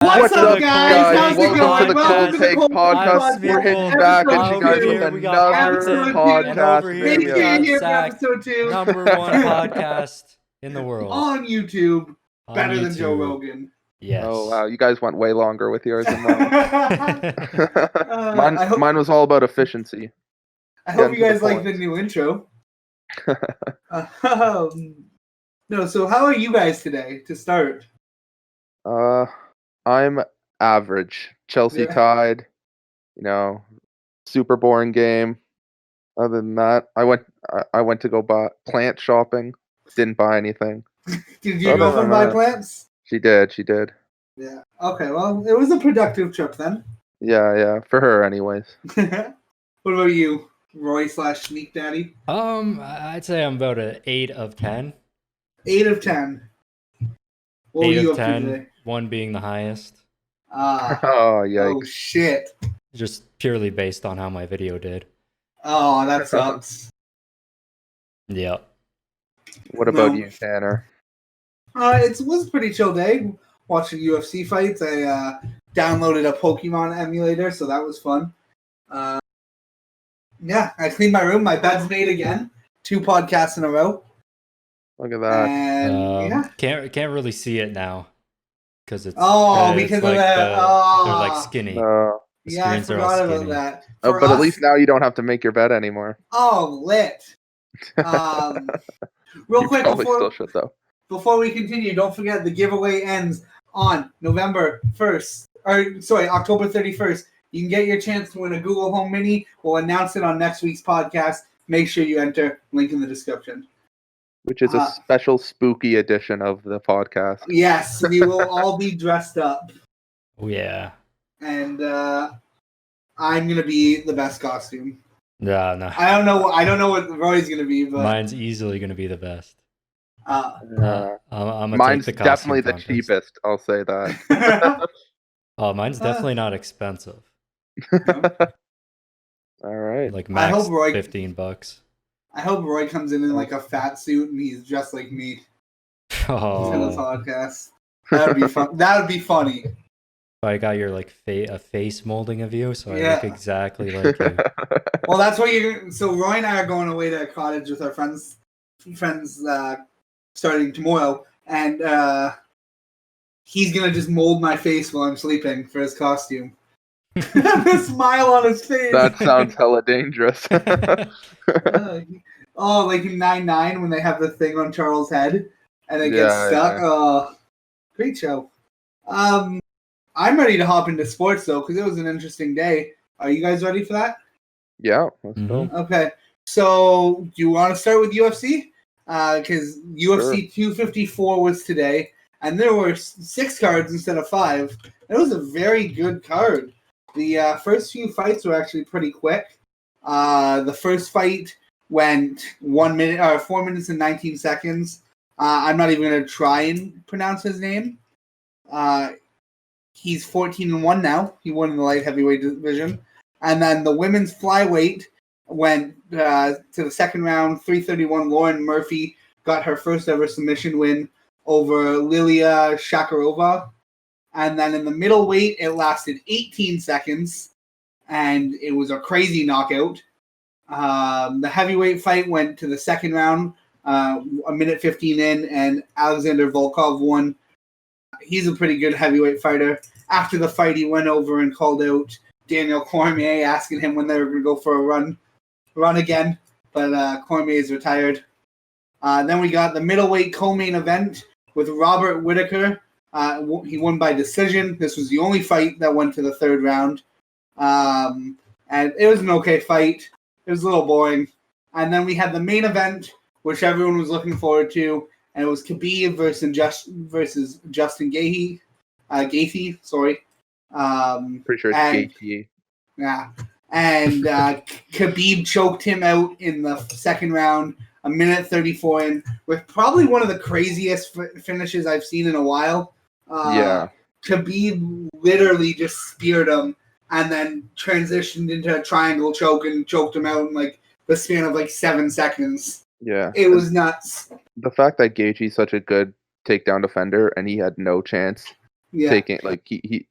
What's up, guys? How's it Welcome going? to the Cold Take Podcast. We're hitting back at you guys with another podcast here video. for episode 2. Number one podcast in the world. On YouTube. On Better than Joe YouTube. Rogan. Yes. Oh wow, you guys went way longer with yours than mine. I Mine was all about efficiency. hope you Getting to guys the like point. the new intro. No, so how are you guys today to start? I'm average. Chelsea Yeah. tied. Super boring game. Other than that, I went to go buy plant shopping. Didn't buy anything. Did your girlfriend buy plants? She did. Yeah. Okay, well, it was a productive trip then. Yeah. For her, anyways. What about you, Roy / Sneak Daddy? I'd say I'm about an 8 of 10. 8 of 10. What were 8 you of up to 10, today? 1 being the highest. Oh yikes! Oh shit! Just purely based on how my video did. Oh, that sucks. Yep. What about No. you, Tanner? It was a pretty chill day. Watching UFC fights. I downloaded a Pokemon emulator, so that was fun. Yeah, I cleaned my room. My bed's made again. 2 podcasts in a row. Look at that. And yeah. Can't really see it now. Because it's Because of like that. they're like skinny. Oh, The Yeah, I screens are all forgot about skinny. that. but at least now you don't have to make your bed anymore. Oh, lit. Real You quick probably still should though. before we continue, don't forget the giveaway ends on October 31st. You can get your chance to win a Google Home Mini. We'll announce it on next week's podcast. Make sure you enter. Link in the description. Which is a special spooky edition of the podcast. Yes, we will all be dressed up. Oh, yeah. And I'm going to be the best costume. No. I don't know what Roy's going to be, but Mine's easily going to be the best. I'm gonna Mine's take the costume definitely the contest. cheapest. I'll say that. Oh, mine's definitely not expensive. All right. Like I max hope Roy- $15. I hope Roy comes in like a fat suit and he's just like me for the Oh, podcast. That would be fun. That would be funny. I got your like a face molding of you, so I Yeah. look exactly like you. Well, that's what you're. So Roy and I are going away to a cottage with our friends starting tomorrow, and he's gonna just mold my face while I'm sleeping for his costume. The smile on his face. That sounds hella dangerous. Oh, like in 9-9 when they have the thing on Charles' head and it gets stuck. Yeah. Oh, great show. I'm ready to hop into sports though because it was an interesting day. Are you guys ready for that? Yeah. Let's go. Okay. So, do you want to start with UFC? Because UFC 254 was today, and there were 6 cards instead of 5. It was a very good card. The first few fights were actually pretty quick. The first fight went 4 minutes and 19 seconds. I'm not even going to try and pronounce his name. He's 14-1 now. He won in the light heavyweight division. And then the women's flyweight went to the second round. 331 Lauren Murphy got her first ever submission win over Lilia Shakarova. And then in the middleweight, it lasted 18 seconds. And it was a crazy knockout. The heavyweight fight went to the second round, a minute 15 in, and Alexander Volkov won. He's a pretty good heavyweight fighter. After the fight, he went over and called out Daniel Cormier, asking him when they were going to go for a run again. But Cormier is retired. Then we got the middleweight co-main event with Robert Whittaker. He won by decision. This was the only fight that went to the third round. And it was an okay fight. It was a little boring. And then we had the main event, which everyone was looking forward to, and it was Khabib versus Justin Gaethje. Sorry. Pretty sure it's Gaethje. Yeah. And Khabib choked him out in the second round, a minute 34 in, with probably one of the craziest finishes I've seen in a while. Yeah. Khabib literally just speared him and then transitioned into a triangle choke and choked him out in like the span of like 7 seconds. Yeah. It was nuts. The fact that Gaethje's such a good takedown defender and he had no chance Yeah. taking like he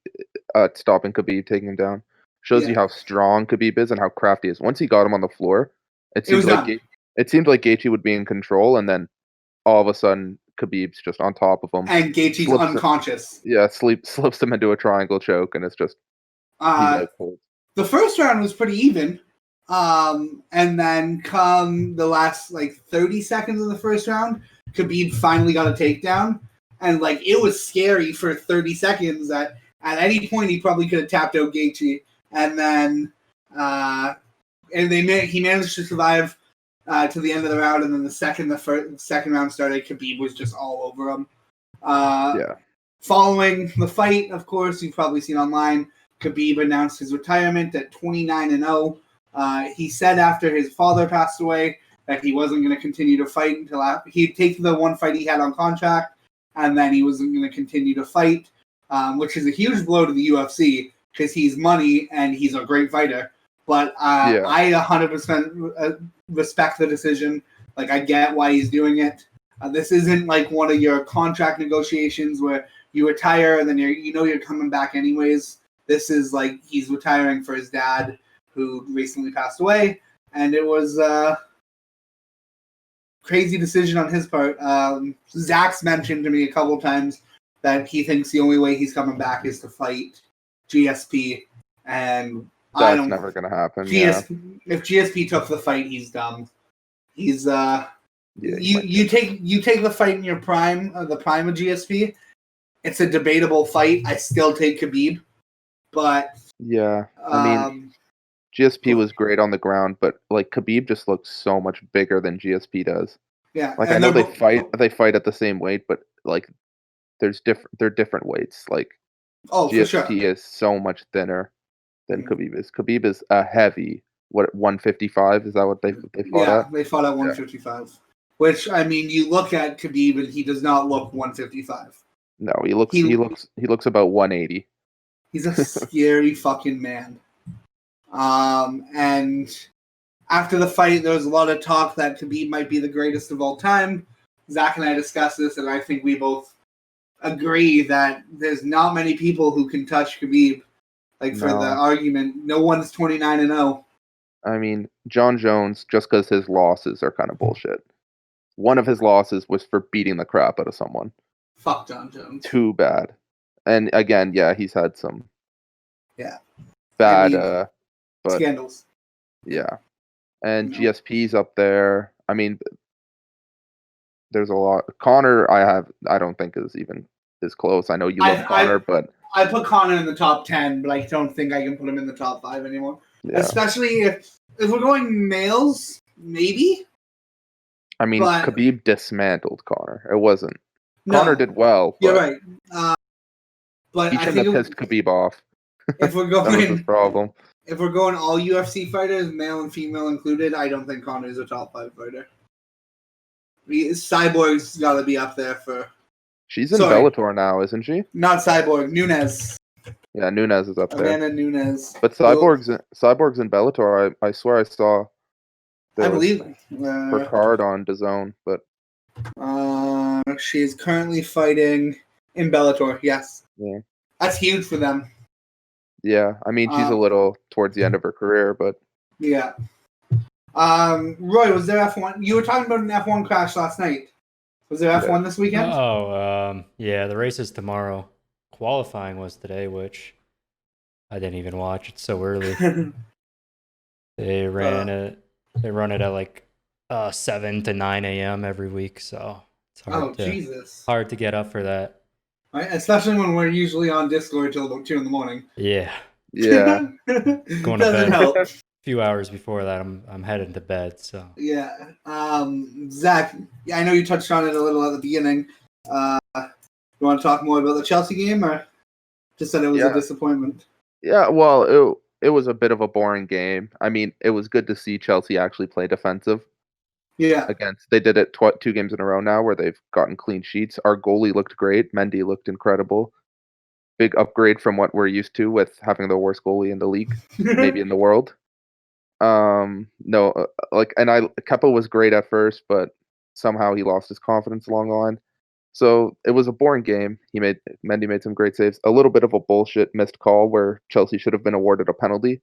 stopping Khabib, taking him down. Shows you Yeah. how strong Khabib is and how crafty he is. Once he got him on the floor, it It was seemed like done. it seemed like Gaethje would be in control, and then all of a sudden Khabib's just on top of him. And Gaethje's Slips him- unconscious. slips him into a triangle choke, and it's just he's out cold. The first round was pretty even. And then come the last like 30 seconds of the first round, Khabib finally got a takedown. And like it was scary for 30 seconds that at any point he probably could have tapped out Gaethje. And then he managed to survive to the end of the round, and then the second round started, Khabib was just all over him. Following the fight, of course, you've probably seen online, Khabib announced his retirement at 29-0. He said after his father passed away that he wasn't going to continue to fight until he'd take the one fight he had on contract, and then he wasn't going to continue to fight, which is a huge blow to the UFC because he's money and he's a great fighter. But I 100% respect the decision. Like, I get why he's doing it. This isn't like one of your contract negotiations where you retire and then you're coming back anyways. This is like he's retiring for his dad, who recently passed away, and it was a crazy decision on his part. Zach's mentioned to me a couple times that he thinks the only way he's coming back is to fight GSP, and that's never going to happen. If GSP took the fight, he's dumb. He's you take the fight in your prime, the prime of GSP. It's a debatable fight. I still take Khabib, but I mean, GSP was great on the ground, but like Khabib just looks so much bigger than GSP does. Yeah, like I know they fight at the same weight, but like they're different weights. Like GSP for sure. is so much thinner than Khabib is. Khabib is a heavy 155. Is that what they fought at? Yeah, they fought at 155. Which, I mean, you look at Khabib and he does not look 155. No, he looks about 180. He's a scary fucking man. And after the fight, there was a lot of talk that Khabib might be the greatest of all time. Zach and I discussed this, and I think we both agree that there's not many people who can touch Khabib. Like, for the argument, no one's 29-0. I mean, John Jones, just because his losses are kind of bullshit. One of his losses was for beating the crap out of someone. Fuck John Jones. Too bad. And again, he's had some bad scandals. Yeah. And GSP's up there. I mean, there's a lot. Conor, I don't think is close. I know you love Conor, but I put Conor in the top 10, but I don't think I can put him in the top 5 anymore. Yeah. Especially if we're going males, maybe. I mean, Khabib dismantled Conor. It wasn't. Conor did well. You're right. But he shouldn't have pissed Khabib off. If we're going, that was his problem. If we're going all UFC fighters, male and female included, I don't think Conor's a top 5 fighter. Cyborg's got to be up there for. She's in Bellator now, isn't she? Not Cyborg, Nunes. Yeah, Nunes is up there. Amanda Nunes. But Cyborg's in Bellator. I swear I saw. I believe her card on DAZN, but. She's currently fighting in Bellator. Yes. Yeah. That's huge for them. Yeah, I mean she's a little towards the end of her career, but. Yeah. Roy, was there F1? You were talking about an F1 crash last night. Was there F1 this weekend? Yeah, the race is tomorrow. Qualifying was today, which I didn't even watch. It's so early. They run it at like 7 to 9 a.m. every week, so it's hard to get up for that. Right, especially when we're usually on Discord till about 2 in the morning. Yeah. Yeah. Going to bed. Help. A few hours before that, I'm heading to bed. So. Yeah. Zach, I know you touched on it a little at the beginning. You want to talk more about the Chelsea game, or just that it was a disappointment? Yeah. Well, it was a bit of a boring game. I mean, it was good to see Chelsea actually play defensive. Yeah. They did it 2 games in a row now where they've gotten clean sheets. Our goalie looked great. Mendy looked incredible. Big upgrade from what we're used to with having the worst goalie in the league, maybe in the world. Kepa was great at first, but somehow he lost his confidence along the line. So it was a boring game. Mendy made some great saves. A little bit of a bullshit missed call where Chelsea should have been awarded a penalty.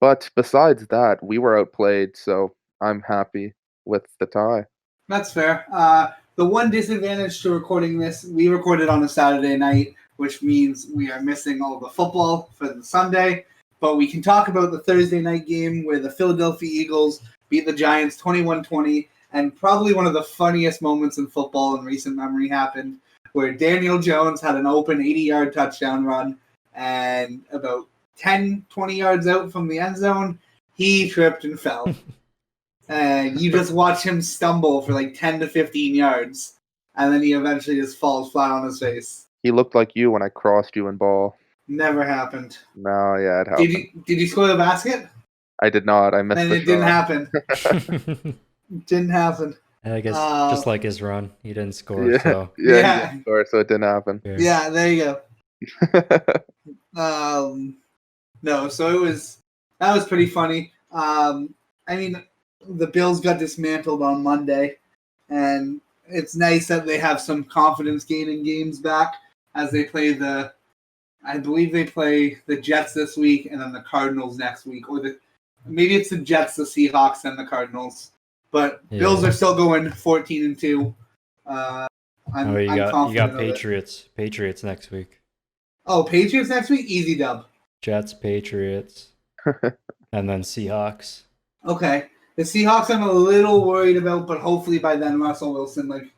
But besides that, we were outplayed, so I'm happy with the tie. That's fair. The one disadvantage to recording this, we recorded on a Saturday night, which means we are missing all the football for the Sunday. But we can talk about the Thursday night game where the Philadelphia Eagles beat the Giants 21-20, and probably one of the funniest moments in football in recent memory happened, where Daniel Jones had an open 80-yard touchdown run, and about 10, 20 yards out from the end zone, he tripped and fell. And you just watch him stumble for like 10 to 15 yards, and then he eventually just falls flat on his face. He looked like you when I crossed you in ball. Never happened. No, yeah, it happened. Did you score the basket? I did not. I missed And the it didn't shot. happen. Didn't happen. I guess just like his run, he didn't score. Yeah, So yeah, Yeah. he didn't score, so it didn't happen. Yeah, there you go. No, so that was pretty funny. I mean, the Bills got dismantled on Monday, and it's nice that they have some confidence gaining games back as they play I believe they play the Jets this week and then the Cardinals next week, or maybe it's the Jets, the Seahawks, and the Cardinals. But Yeah. Bills are still going 14-2. You got confident of it. Patriots next week. Oh, Patriots next week? Easy dub. Jets, Patriots, and then Seahawks. Okay. The Seahawks I'm a little worried about, but hopefully by then Russell Wilson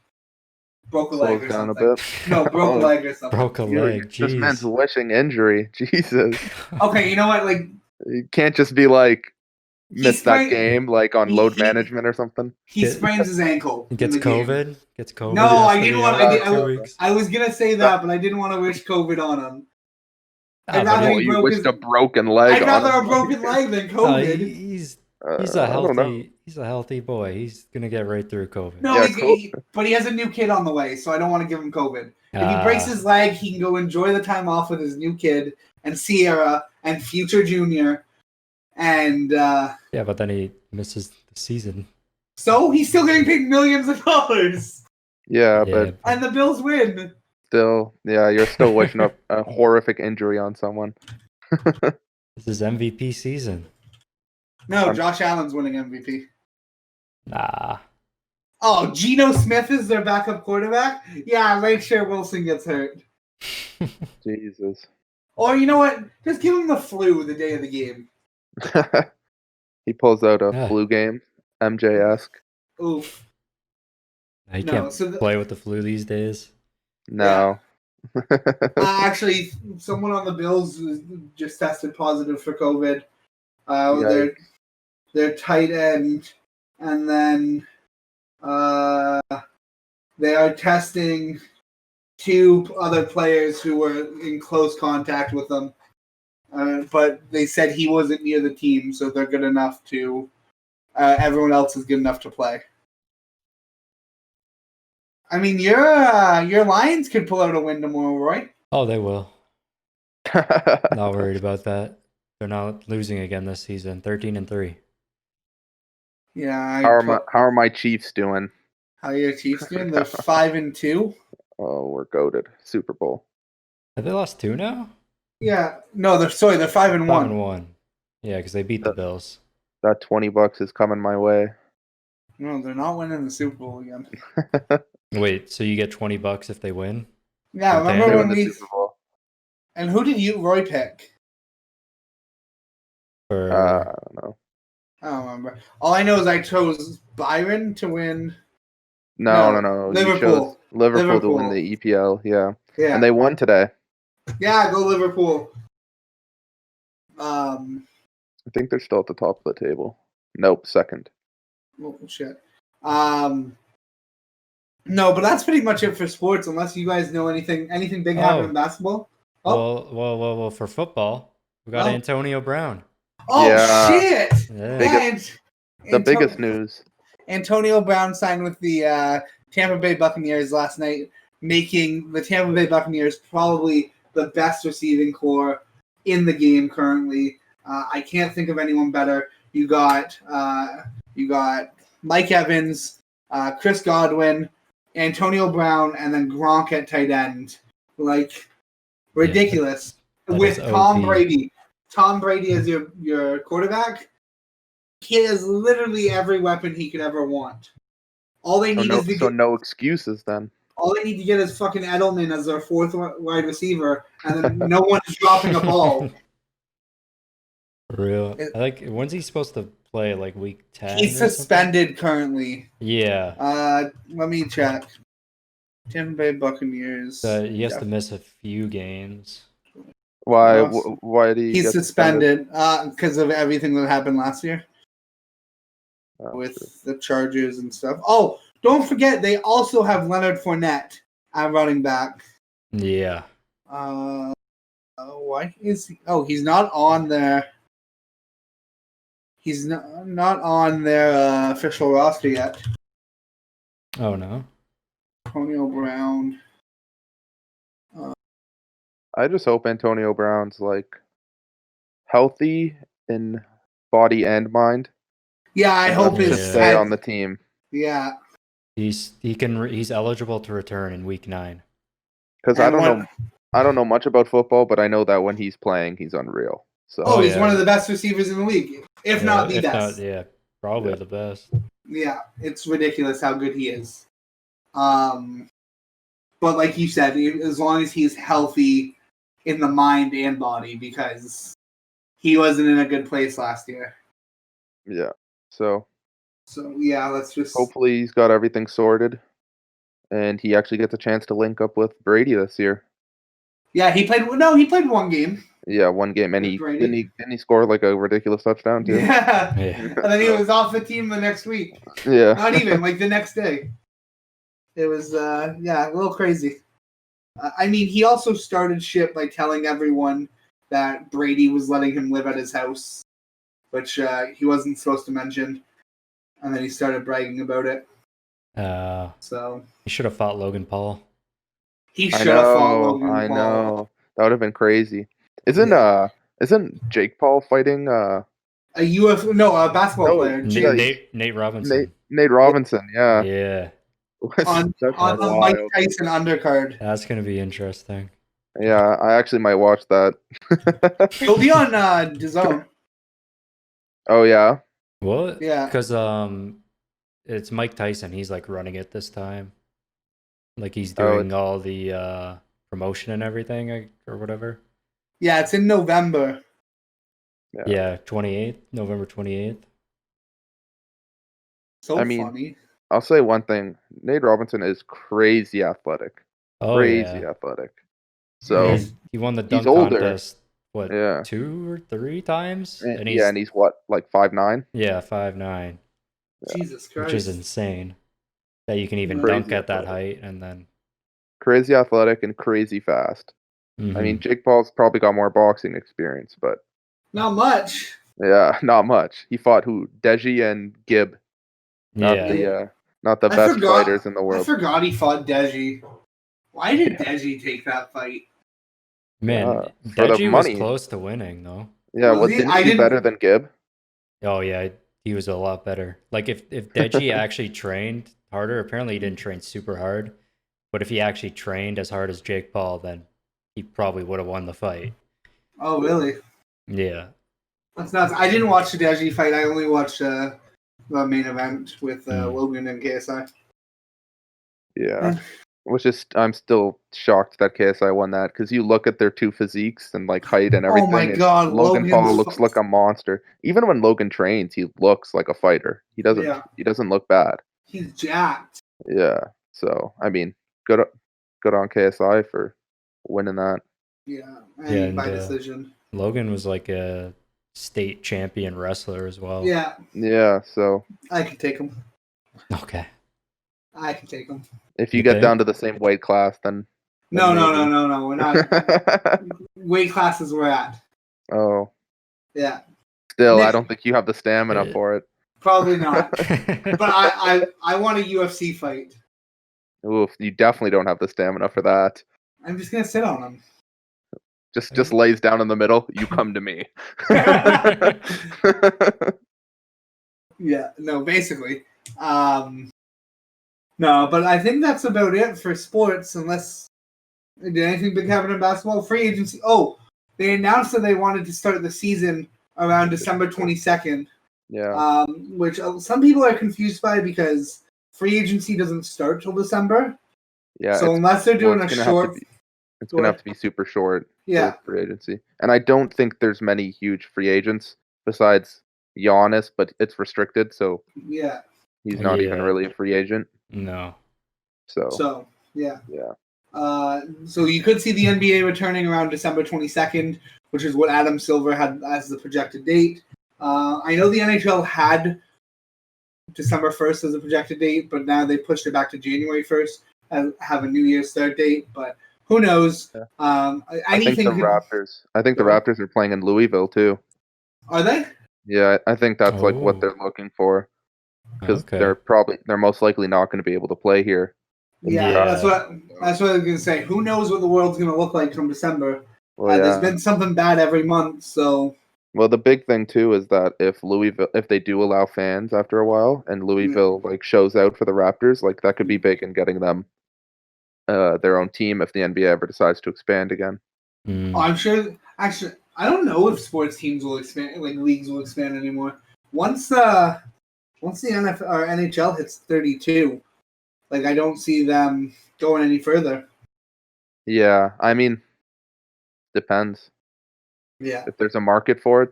broke a leg Slows or down something. a bit. No, broke a leg or something. Broke a leg. This man's Jeez. wishing injury. Jesus. Okay, you know what? You can't just be like, miss that sprained- game, like on load he- management or something. He sprains his ankle. He gets in the game. COVID. Gets COVID. No, He has I to didn't be want. out for 2 I- weeks. I was gonna say that, but I didn't want to wish COVID on him. Ah, I'd but rather Oh, he you broke wished his- a broken leg I'd on rather him. a broken leg than COVID. He's I don't know. He's a healthy boy. He's gonna get right through COVID. No, Yeah, but he has a new kid on the way, so I don't want to give him COVID. If he Ah, breaks his leg, he can go enjoy the time off with his new kid and Sierra and future Junior. And yeah, but then he misses the season. so he's still getting paid millions of dollars. Yeah, Yeah, but And the Bills win. still, yeah, you're still wishing a horrific injury on someone. this is MVP season. No, Josh Allen's winning MVP. Nah. Oh, Geno Smith is their backup quarterback? Yeah, make sure Wilson gets hurt. Jesus. Or you know what? Just give him the flu the day of the game. He pulls out a Yeah. flu game, MJ-esque. Oof. He No, can't so play with the flu these days. No. Actually, someone on the Bills was just tested positive for COVID. Their tight end, and then they are testing 2 other players who were in close contact with them. But they said he wasn't near the team, so they're good enough to. Everyone else is good enough to play. I mean, your Lions could pull out a win tomorrow, right? Oh, they will. Not worried about that. They're not losing again this season. 13-3. Yeah. How are my Chiefs doing? How are your Chiefs doing? They're 5-2. Oh, we're goated. Super Bowl. Have they lost 2 now? Yeah. No, they're 5-1. 5-1. Yeah, because they beat the Bills. That $20 is coming my way. No, they're not winning the Super Bowl again. Wait, so you get $20 if they win? Yeah, Okay. remember They when win the we? Super Bowl. And who did Roy pick? Or I don't know. I don't remember. All I know is I chose Byron to win. No. No, You Liverpool. chose Liverpool to Liverpool. win the EPL, yeah. Yeah. And they won today. Yeah, go Liverpool. I think they're still at the top of the table. Nope, second. Oh, shit. No, but that's pretty much it for sports. Unless you guys know anything big happened in basketball. Oh. Well, for football, we got Oh. Antonio Brown. Oh Yeah. shit! Yeah. The biggest news. Antonio Brown signed with the Tampa Bay Buccaneers last night, making the Tampa Bay Buccaneers probably the best receiving core in the game currently. I can't think of anyone better. You got Mike Evans, Chris Godwin, Antonio Brown, and then Gronk at tight end. Like, ridiculous. that With is Tom OP. Brady. Tom Brady as your quarterback. He has literally every weapon he could ever want. All they need is to get, no excuses then. all they need to get is fucking Edelman as their fourth wide receiver, and then no one is dropping a ball. For real. I like, when's he supposed to play? Like week 10? He's suspended currently. Yeah. Let me check. Tampa Bay Buccaneers. He has to miss a few games. Why? Why did he He's get suspended because of everything that happened last year with true. the Chargers and stuff. Oh, don't forget they also have Leonard Fournette at running back. Yeah. Why is he? Oh, he's not on there. He's not on their official roster yet. Oh no. Antonio Brown. I just hope Antonio Brown's like healthy in body and mind. Yeah, I hope to his stay head. on the team. Yeah, He's eligible to return in week 9. Because I don't know much about football, but I know that when he's playing, he's unreal. So he's one of the best receivers in the league, if not the best. Probably the best. Yeah, it's ridiculous how good he is. But like you said, as long as he's healthy in the mind and body, because he wasn't in a good place last year. yeah. So yeah, let's just hopefully he's got everything sorted, and he actually gets a chance to link up with Brady this year. Yeah, he played one game. Yeah, one game, and didn't he score like a ridiculous touchdown too? Yeah. And then he was off the team the next week. Yeah, Not even like the next day. It was a little crazy. I mean, he also started shit by telling everyone that Brady was letting him live at his house, which he wasn't supposed to mention, and then he started bragging about it. So he should have fought Logan Paul. He should have fought Logan Paul. I know. That would have been crazy. Isn't Jake Paul fighting a basketball player. Nate Robinson. Nate Robinson, yeah. Yeah. on the Mike Tyson undercard. That's gonna be interesting. Yeah, I actually might watch that. He'll be on DAZN. Oh yeah. What? Yeah. Because it's Mike Tyson. He's like running it this time. Like he's doing all the promotion and everything or whatever. Yeah, it's in November. Yeah, 28th, November 28th. Funny. I'll say one thing. Nate Robinson is crazy athletic. Athletic. So he won the dunk contest. What? Yeah. 2 or 3 times. And he's what, like 5'9"? Yeah, 5'9". Jesus Christ. Which is insane. That you can even dunk at that height and then. Crazy athletic and crazy fast. Mm-hmm. I mean, Jake Paul's probably got more boxing experience, but not much. Yeah, not much. He fought who? Deji and Gibb. Not the best fighters in the world. I forgot he fought Deji. Why did Deji take that fight? Man, Deji was close to winning, though. Yeah, didn't he do better than Gibb? Oh, yeah, he was a lot better. Like, if Deji actually trained harder, apparently he didn't train super hard, but if he actually trained as hard as Jake Paul, then he probably would have won the fight. Oh, really? Yeah. That's nuts. I didn't watch the Deji fight. I only watched the main event with Logan and KSI. Yeah. I'm still shocked that KSI won that, because you look at their two physiques and like height and everything. Oh my god, Logan Paul looks like a monster. Even when Logan trains, he looks like a fighter. He doesn't look bad. He's jacked. Yeah. So I mean, good on KSI for winning that. Yeah, and by decision. Logan was like a state champion wrestler as well. Yeah. Yeah. So I could take him. Okay. I can take him. If you get down to the same weight class, then no. We're not. Weight classes we're at. Oh. Yeah. Still, I don't think you have the stamina for it. Probably not. But I want a UFC fight. Oof, you definitely don't have the stamina for that. I'm just gonna sit on him. Just lays down in the middle. You come to me. Yeah. No. Basically. No, but I think that's about it for sports. Unless did anything big happen in basketball? Free agency. Oh, they announced that they wanted to start the season around December 22nd. Yeah. Which some people are confused by because free agency doesn't start till December. Yeah. So unless they're doing a short, it's gonna have to be super short. Yeah. For free agency, and I don't think there's many huge free agents besides Giannis, but it's restricted, so yeah. he's not even Yeah. really a free agent. No. So yeah. Yeah. So you could see the NBA returning around December 22nd, which is what Adam Silver had as the projected date. I know the NHL had December 1st as a projected date, but now they pushed it back to January 1st and have a New Year's start date. But who knows? Yeah. I think the Raptors. I think the Raptors are playing in Louisville too. Are they? Yeah, I think that's like what they're looking for because they're most likely not going to be able to play here. Yeah, that's what I was gonna say. Who knows what the world's gonna look like come December? Well, there's been something bad every month, so. Well, the big thing too is that if they do allow fans after a while, and Louisville like shows out for the Raptors, like that could be big in getting them their own team if the NBA ever decides to expand again. Oh, I'm sure. Actually, I don't know if sports teams will expand, like leagues will expand anymore. Once the NFL or NHL hits 32. Like, I don't see them going any further. Yeah, I mean, depends. Yeah. If there's a market for it,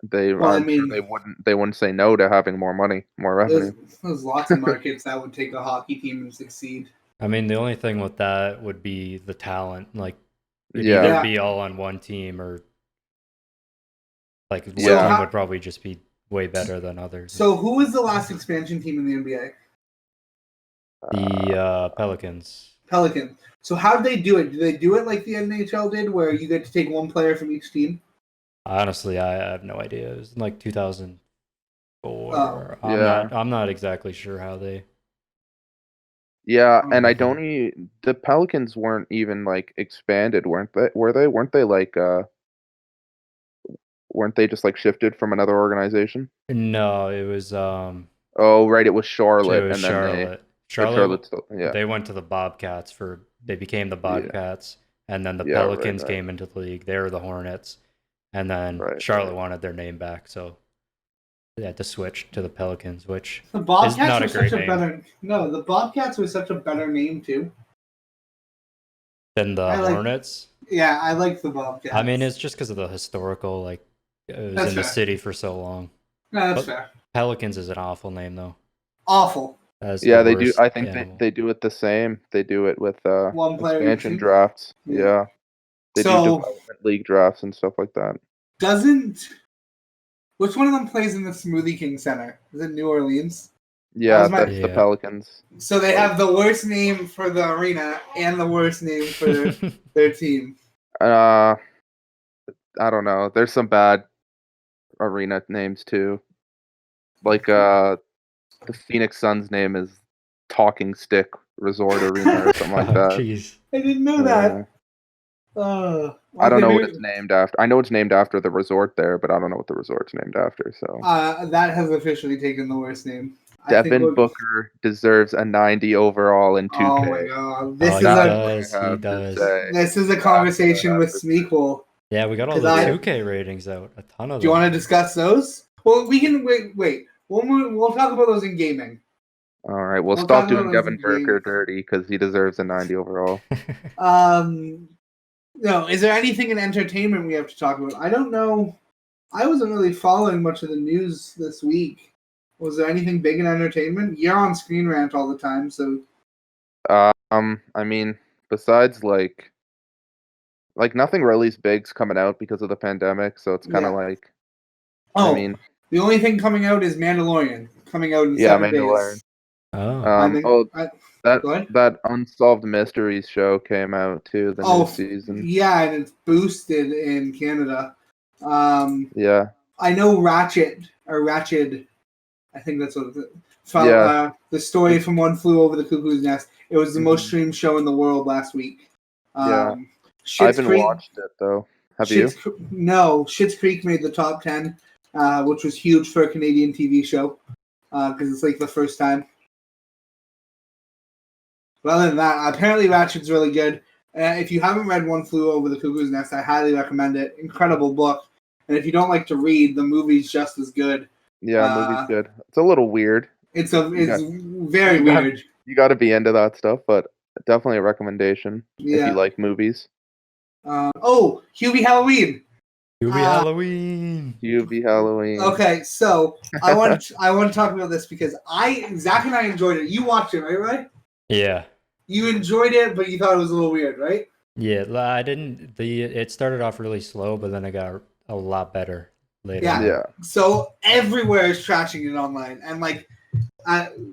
they wouldn't say no to having more money, more revenue. There's lots of markets that would take a hockey team and succeed. I mean, the only thing with that would be the talent. Like, it'd either be all on one team or like one team would probably just be way better than others. So, who was the last expansion team in the NBA? The Pelicans. So how did they do it? Did they do it like the NHL did, where you get to take one player from each team? Honestly, I have no idea. It was like 2004. Oh, I'm not exactly sure how they. Yeah, and the Pelicans weren't even like expanded, weren't they? Weren't they like weren't they just like shifted from another organization? No, it was Oh, right, it was Charlotte. It was Charlotte. They went to the Bobcats they became the Bobcats, and then the Pelicans came into the league. They were the Hornets, and then Charlotte wanted their name back, so they had to switch to the Pelicans, which the Bobcats is not a great name. The Bobcats was such a better name too than the Hornets. Yeah, I like the Bobcats. I mean, it's just because of the historical, like it was in the city for so long. No, that's fair. Pelicans is an awful name, though. Awful. They do. I think they do it the same. They do it with one player expansion drafts. Yeah. They do development league drafts and stuff like that. Which one of them plays in the Smoothie King Center? Is it New Orleans? Yeah, that's the Pelicans. So they have the worst name for the arena and the worst name for their team. I don't know. There's some bad arena names too. Like the Phoenix Suns name is Talking Stick Resort Arena or something like that. Jeez. I didn't know that. I don't know what it's named after. I know it's named after the resort there, but I don't know what the resort's named after. So that has officially taken the worst name. Devin Booker deserves a 90 overall in 2K. Oh my god! He does. This is a conversation with Smeekle. Yeah, we got all the 2K ratings out. A ton of them. Do you want to discuss those? Well, we can wait. We'll talk about those in gaming. All right, we'll stop doing Devin Booker dirty because he deserves a 90 overall. No, is there anything in entertainment we have to talk about? I don't know. I wasn't really following much of the news this week. Was there anything big in entertainment? You're on Screen Rant all the time, so. I mean, besides like nothing really big's coming out because of the pandemic, so it's kind of like. Oh, I mean, the only thing coming out is Mandalorian coming out in 7 days. Oh. That Unsolved Mysteries show came out too. The new season. Yeah, and it's boosted in Canada. Yeah. I know Ratched. I think that's what it is. The story from One Flew Over the Cuckoo's Nest. It was the most streamed show in the world last week. I haven't watched it though. Have you? No, Schitt's Creek made the top 10, which was huge for a Canadian TV show because it's like the first time. But other than that, apparently Ratchet's really good. If you haven't read One Flew Over the Cuckoo's Nest, I highly recommend it. Incredible book. And if you don't like to read, the movie's just as good. Yeah, movie's good. It's a little weird. It's very you weird. You got to be into that stuff, but definitely a recommendation if you like movies. Hubie Halloween. Hubie Halloween. Hubie Halloween. Okay, so I want to talk about this because Zach and I enjoyed it. You watched it, right? Yeah. You enjoyed it, but you thought it was a little weird, right? Yeah, I didn't. It started off really slow, but then it got a lot better later. Yeah. So everywhere is trashing it online, and like,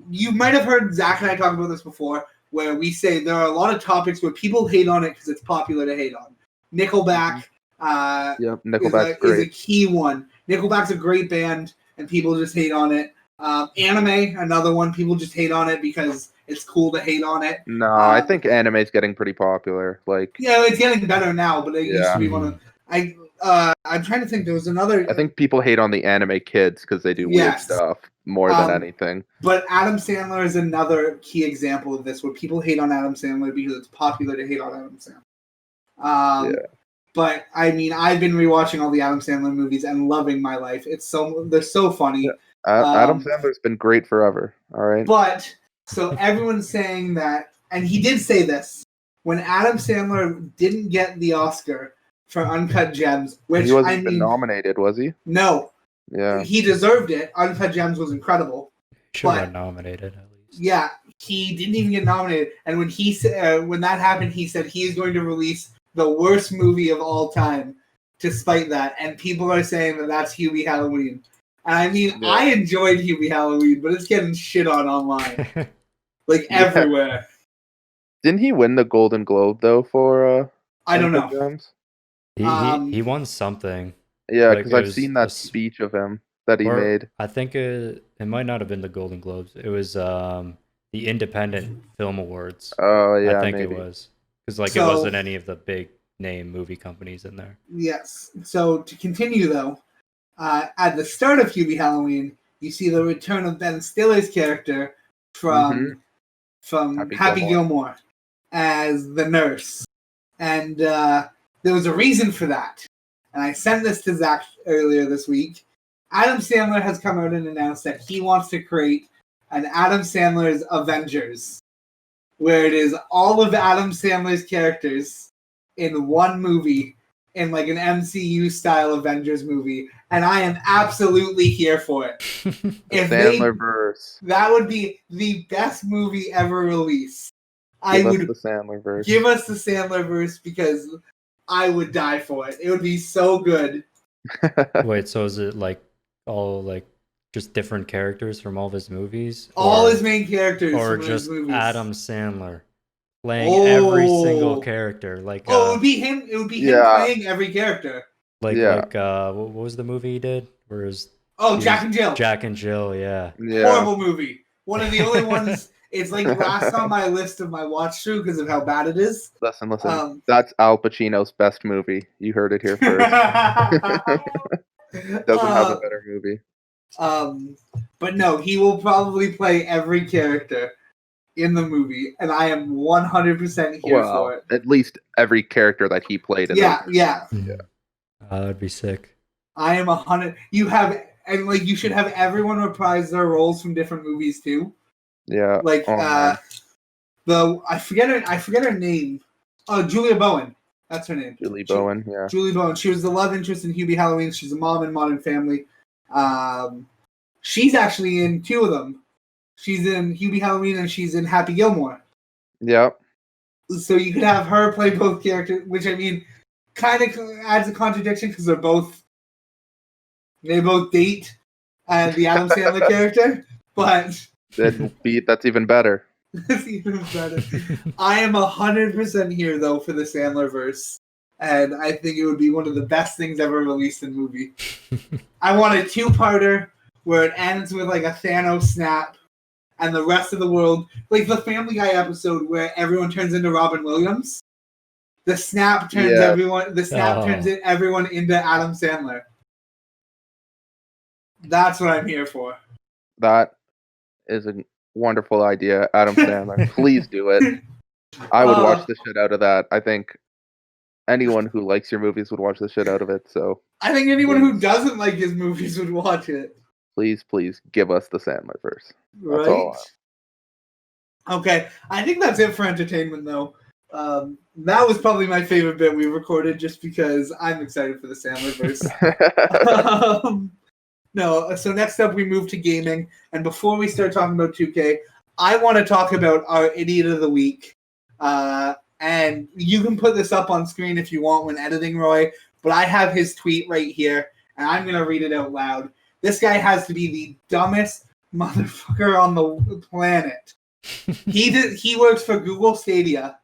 you might have heard Zach and I talk about this before, where we say there are a lot of topics where people hate on it because it's popular to hate on. Nickelback. Nickelback's great. Is a key one. Nickelback's a great band, and people just hate on it. Anime, another one. People just hate on it because it's cool to hate on it. No, I think anime's getting pretty popular. Like, yeah, it's getting better now, but it used to be one of. I'm trying to think. There was another. I think people hate on the anime kids because they do weird stuff more than anything. But Adam Sandler is another key example of this, where people hate on Adam Sandler because it's popular to hate on Adam Sandler. But I mean, I've been rewatching all the Adam Sandler movies and loving my life. They're so funny. Yeah. Adam Sandler's been great forever. All right. But so everyone's saying that, and he did say this when Adam Sandler didn't get the Oscar for Uncut Gems, which he wasn't even nominated, was he? No. Yeah. He deserved it. Uncut Gems was incredible. Should have nominated at least. Yeah, he didn't even get nominated. And when he said when that happened, he said he is going to release the worst movie of all time to spite that. And people are saying that that's Hubie Halloween. And I mean, I enjoyed Hubie Halloween, but it's getting shit on online. Like everywhere. Didn't he win the Golden Globe though for I don't know. Gems? He won something. Yeah, because I've seen that speech of him that he made. I think it might not have been the Golden Globes. It was the Independent Film Awards. Oh yeah, I think maybe. it was because it wasn't any of the big name movie companies in there. Yes. So to continue though, at the start of Hubie Halloween, you see the return of Ben Stiller's character from Happy Gilmore as the nurse, and there was a reason for that. And I sent this to Zach earlier this week. Adam Sandler has come out and announced that he wants to create an Adam Sandler's Avengers, where it is all of Adam Sandler's characters in one movie, in like an MCU style Avengers movie, and I am absolutely here for it. Sandler-Verse. That would be the best movie ever released. Give us the Sandler-Verse. Give us the Sandler-Verse because I would die for it. It would be so good. Wait, so is it like all like just different characters from all of his movies? All his main characters or from just his movies. Adam Sandler playing every single character? Like it would be him. It would be him playing every character. Like what was the movie he did? Jack and Jill. Jack and Jill, yeah. Horrible movie. One of the only ones. It's like last on my list of my watch through because of how bad it is. Listen. That's Al Pacino's best movie. You heard it here first. Doesn't have a better movie. But no, he will probably play every character in the movie, and I am 100% here for it. At least every character that he played in Yeah. That'd be sick. I am 100. You should have everyone reprise their roles from different movies too. Yeah. Like I forget her name. Oh, Julia Bowen. That's her name. Julie Bowen. Julie Bowen. She was the love interest in Hubie Halloween. She's a mom in Modern Family. She's actually in two of them. She's in Hubie Halloween and she's in Happy Gilmore. Yep. So you could have her play both characters, which I mean, kind of adds a contradiction because they both date the Adam Sandler character, but that's even better. That's even better. I am 100% here though for the Sandler-Verse, and I think it would be one of the best things ever released in movie. I want a two-parter where it ends with like a Thanos snap, and the rest of the world, like the Family Guy episode where everyone turns into Robin Williams. The snap turns everyone. The snap turns everyone into Adam Sandler. That's what I'm here for. That is a wonderful idea, Adam Sandler. Please do it. I would watch the shit out of that. I think anyone who likes your movies would watch the shit out of it. So I think anyone who doesn't like his movies would watch it. please give us the Sandler-Verse. That's Right? all. Okay, I think that's it for entertainment, though. That was probably my favorite bit we recorded, just because I'm excited for the Sandler-Verse. No, so next up we move to gaming, and before we start talking about 2K, I want to talk about our Idiot of the Week. And you can put this up on screen if you want when editing, Roy, but I have his tweet right here, and I'm going to read it out loud. This guy has to be the dumbest motherfucker on the planet. He works for Google Stadia,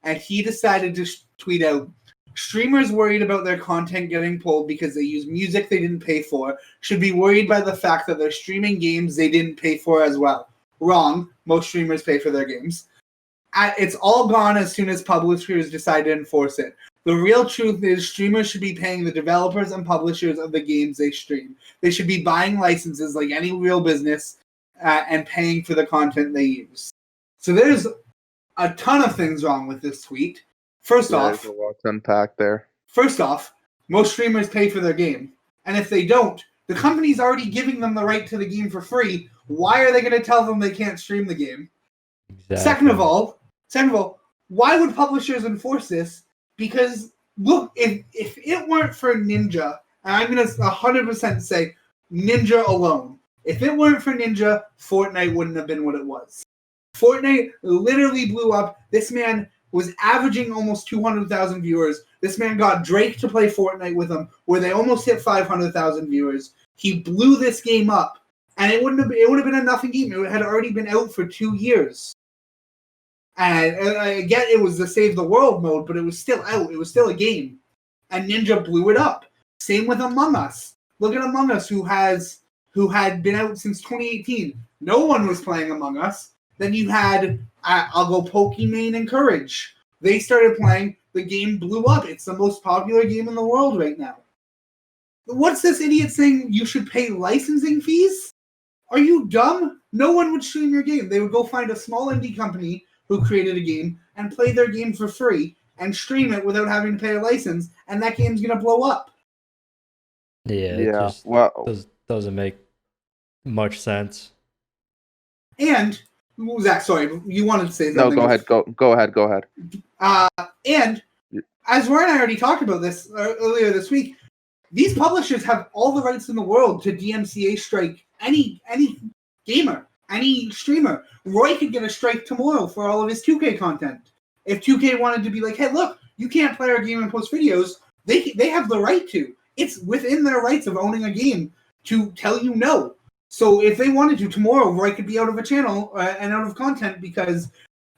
and he decided to tweet out, streamers worried about their content getting pulled because they use music they didn't pay for should be worried by the fact that they're streaming games they didn't pay for as well. Wrong. Most streamers pay for their games. It's all gone as soon as publishers decide to enforce it. The real truth is streamers should be paying the developers and publishers of the games they stream. They should be buying licenses like any real business and paying for the content they use. So there's a ton of things wrong with this tweet. First off, there's a lot to unpack there. First off, most streamers pay for their game. And if they don't, the company's already giving them the right to the game for free. Why are they going to tell them they can't stream the game? Exactly. Second of all, why would publishers enforce this? Because, look, if it weren't for Ninja, and I'm going to 100% say Ninja alone, if it weren't for Ninja, Fortnite wouldn't have been what it was. Fortnite literally blew up. This man was averaging almost 200,000 viewers. This man got Drake to play Fortnite with him, where they almost hit 500,000 viewers. He blew this game up, and it would have been a nothing game. It had already been out for 2 years. And I get it was the Save the World mode, but it was still out. It was still a game. And Ninja blew it up. Same with Among Us. Look at Among Us, who had been out since 2018. No one was playing Among Us. Then you had, I'll go Pokimane and Courage. They started playing. The game blew up. It's the most popular game in the world right now. What's this idiot saying you should pay licensing fees? Are you dumb? No one would stream your game. They would go find a small indie company who created a game and play their game for free and stream it without having to pay a license, and that game's going to blow up. Yeah, just doesn't make much sense. And Zach, sorry, you wanted to say something. No, go ahead. And as Roy and I already talked about this earlier this week, these publishers have all the rights in the world to DMCA strike any gamer, any streamer. Roy could get a strike tomorrow for all of his 2K content. If 2K wanted to be like, hey, look, you can't play our game and post videos, they have the right to. It's within their rights of owning a game to tell you no. So if they wanted to, tomorrow, Roy could be out of a channel and out of content because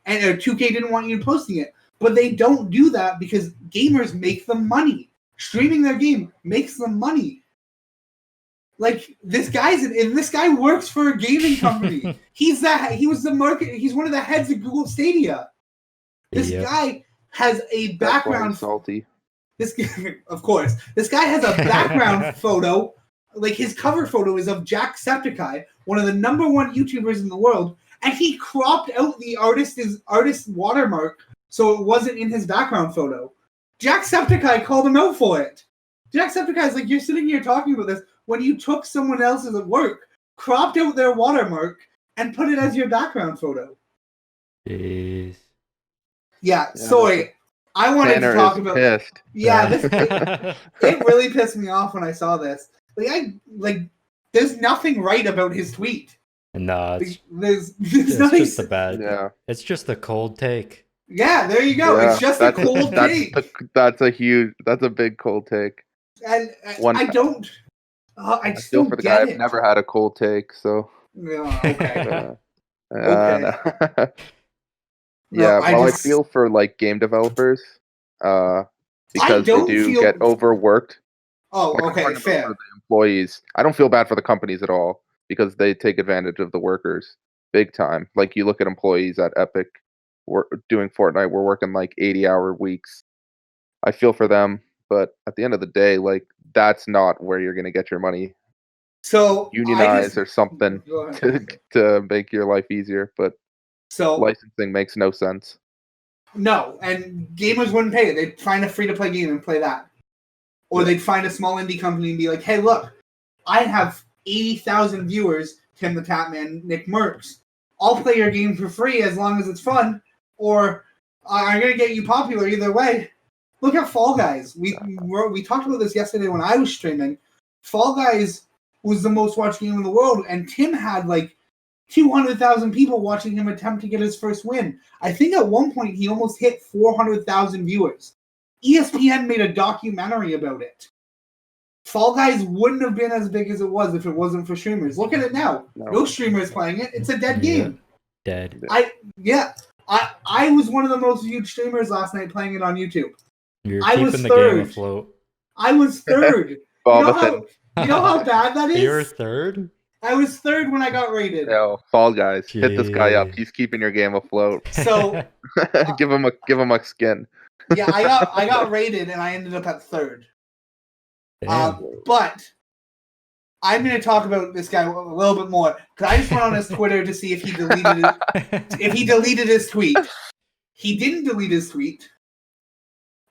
2K didn't want you posting it. But they don't do that because gamers make them money. Streaming their game makes them money. Like, this guy works for a gaming company. He's one of the heads of Google Stadia. This guy has a background. Salty. Of course. This guy has a background photo. Like, his cover photo is of Jacksepticeye, one of the #1 YouTubers in the world, and he cropped out the artist's watermark so it wasn't in his background photo. Jacksepticeye called him out for it. Jacksepticeye's like, you're sitting here talking about this when you took someone else's work, cropped out their watermark, and put it as your background photo. Jeez. Yeah, sorry. I wanted to talk about. Pissed. Yeah, it really pissed me off when I saw this. There's nothing right about his tweet. No, there's it's nothing. Just a bad. Yeah, it's just a cold take. Yeah, there you go. Yeah, it's just a cold take. That's a big cold take. And I don't. I feel for the guy. I've never had a cold take, so. Yeah. Okay. Okay. Yeah, I feel for like game developers, because they do get overworked. Oh, okay, fair. The employees, I don't feel bad for the companies at all because they take advantage of the workers big time. Like, you look at employees at Epic, doing Fortnite, we're working like 80-hour weeks. I feel for them, but at the end of the day, like, that's not where you're gonna get your money. So unionize or something to make your life easier, but licensing makes no sense. No, and gamers wouldn't pay it. They'd find a free-to-play game and play that. Or they'd find a small indie company and be like, hey, look, I have 80,000 viewers, Tim the Tatman, Nick Merckx. I'll play your game for free as long as it's fun, or I'm going to get you popular either way. Look at Fall Guys. We talked about this yesterday when I was streaming. Fall Guys was the most watched game in the world, and Tim had like 200,000 people watching him attempt to get his first win. I think at one point he almost hit 400,000 viewers. ESPN made a documentary about it. Fall Guys wouldn't have been as big as it was if it wasn't for streamers. Look at it now. No streamers playing it. It's a dead game. Dead. I was one of the most viewed streamers last night playing it on YouTube. You're keeping the game afloat. I was third. You know how bad that is? You're third? I was third when I got rated. No, Fall Guys. Jeez. Hit this guy up. He's keeping your game afloat. So give him a skin. Yeah, I got rated and I ended up at third. But I'm going to talk about this guy a little bit more because I just went on his Twitter to see if he deleted his tweet. He didn't delete his tweet,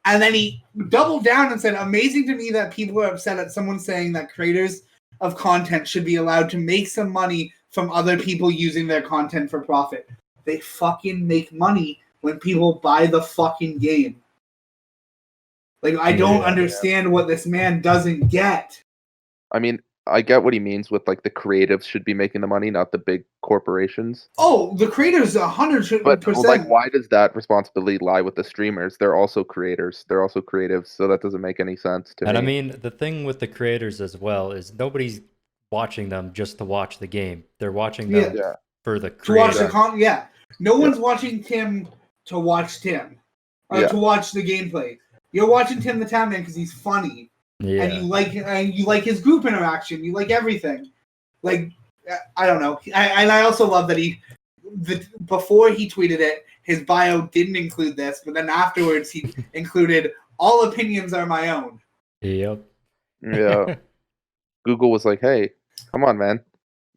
and then he doubled down and said, "Amazing to me that people are upset at someone saying that creators of content should be allowed to make some money from other people using their content for profit. They fucking make money when people buy the fucking game." Like, I don't understand what this man doesn't get. I mean, I get what he means with, like, the creatives should be making the money, not the big corporations. Oh, the creators 100%. But, like, why does that responsibility lie with the streamers? They're also creators. They're also creatives, so that doesn't make any sense to me. And I mean, the thing with the creators as well is nobody's watching them just to watch the game. They're watching them for the creators. To watch the No one's watching Tim to watch Tim. Or to watch the gameplay. You're watching Tim the Tatman because he's funny, and you like his group interaction. You like everything. Like, I don't know. I also love that before he tweeted it, his bio didn't include this, but then afterwards he included all opinions are my own. Yep. Yeah. Google was like, "Hey, come on, man.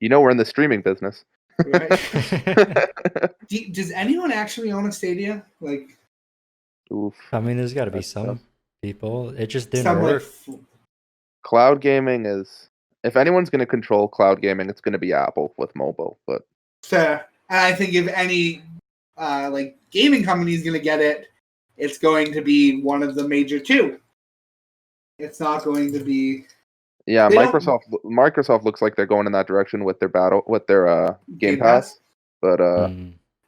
You know we're in the streaming business." Right. Does anyone actually own a Stadia? Like. Oof. I mean, there's got to be some people. It just didn't work. Cloud gaming is... If anyone's going to control cloud gaming, it's going to be Apple with mobile. But fair. And I think if any gaming company is going to get it, it's going to be one of the major two. It's not going to be... Yeah, Microsoft looks like they're going in that direction with their Game Pass. But...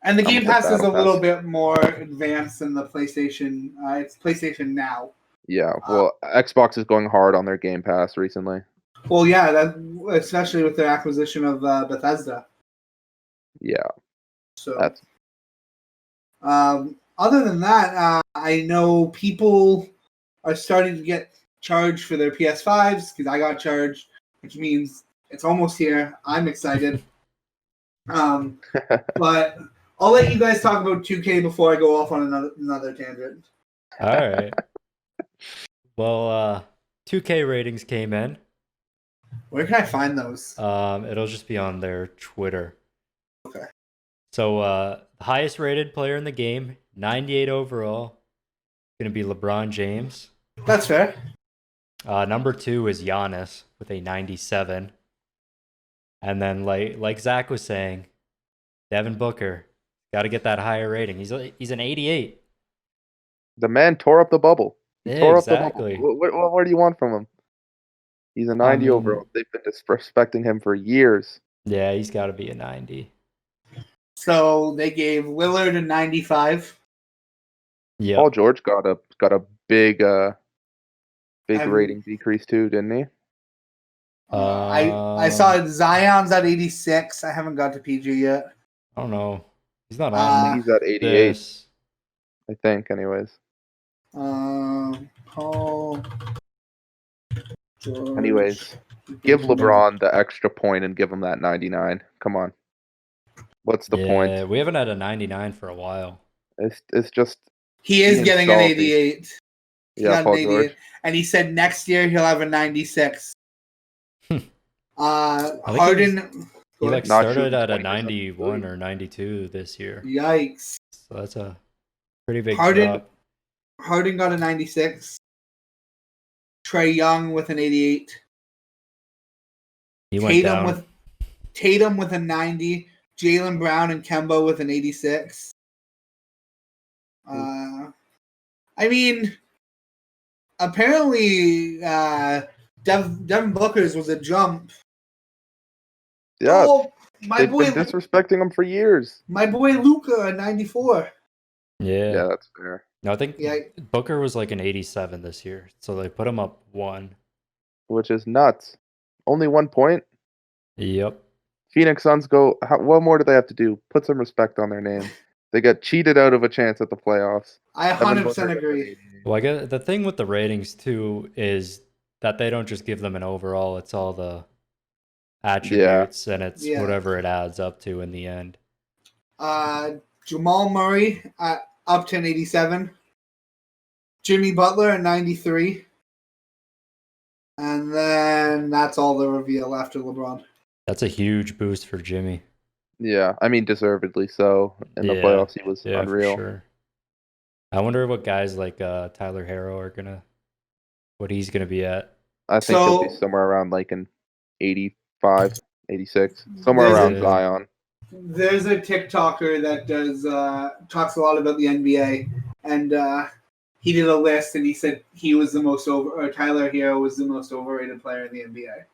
And the Game Pass is a little bit more advanced than the PlayStation. It's PlayStation Now. Yeah, well, Xbox is going hard on their Game Pass recently. Well, yeah, especially with their acquisition of Bethesda. Yeah. So, other than that, I know people are starting to get charged for their PS5s because I got charged, which means it's almost here. I'm excited. But I'll let you guys talk about 2K before I go off on another tangent. All right. Well, 2K ratings came in. Where can I find those? It'll just be on their Twitter. Okay. So, the highest rated player in the game, 98 overall, going to be LeBron James. That's fair. Number 2 is Giannis with a 97. And then, like Zach was saying, Devin Booker. Got to get that higher rating. He's an 88. The man tore up the bubble. Exactly. What do you want from him? He's a 90 overall. They've been disrespecting him for years. Yeah, he's got to be a 90. So they gave Lillard a 95. Yeah. Paul George got a big rating decrease too, didn't he? I saw Zion's at 86. I haven't got to PG yet. I don't know. He's not on. He's at 88. I think, anyways. Paul George. Anyways, give LeBron the extra point and give him that 99. Come on. What's the point? We haven't had a 99 for a while. It's just... He is getting an 88. Yeah, Paul George. And he said next year he'll have a 96. think Harden. He like Not started shooting at a 20% 91 or 92 this year. Yikes. So that's a pretty big Harden drop. Harden got a 96. Trae Young with an 88. He went down. Tatum with a 90. Jaylen Brown and Kemba with an 86. I mean, apparently Devin Booker's was a jump. Yeah, Oh, my they've boy, been disrespecting him for years. my boy Luka, a 94. Yeah. That's fair. No, I think Yeah. Booker was like an 87 this year. So they put him up 1. Which is nuts. Only 1 point. Yep. Phoenix Suns go. What more do they have to do? Put some respect on their name. They got cheated out of a chance at the playoffs. I Devin 100% Booker got an agree. 88. Well, I guess the thing with the ratings too is that they don't just give them an overall, it's all the attributes and it's whatever it adds up to in the end. Jamal Murray up to an 87. Jimmy Butler a 93. And then that's all the reveal after LeBron. That's a huge boost for Jimmy. Yeah, I mean, deservedly so. In the playoffs, he was unreal. For sure. I wonder what guys like Tyler Herro what he's gonna be at. I think he'll be somewhere around like an 85, 86, somewhere around Zion. There's a TikToker that does talks a lot about the NBA, and he did a list, and he said he was the most Tyler Herro was the most overrated player in the NBA.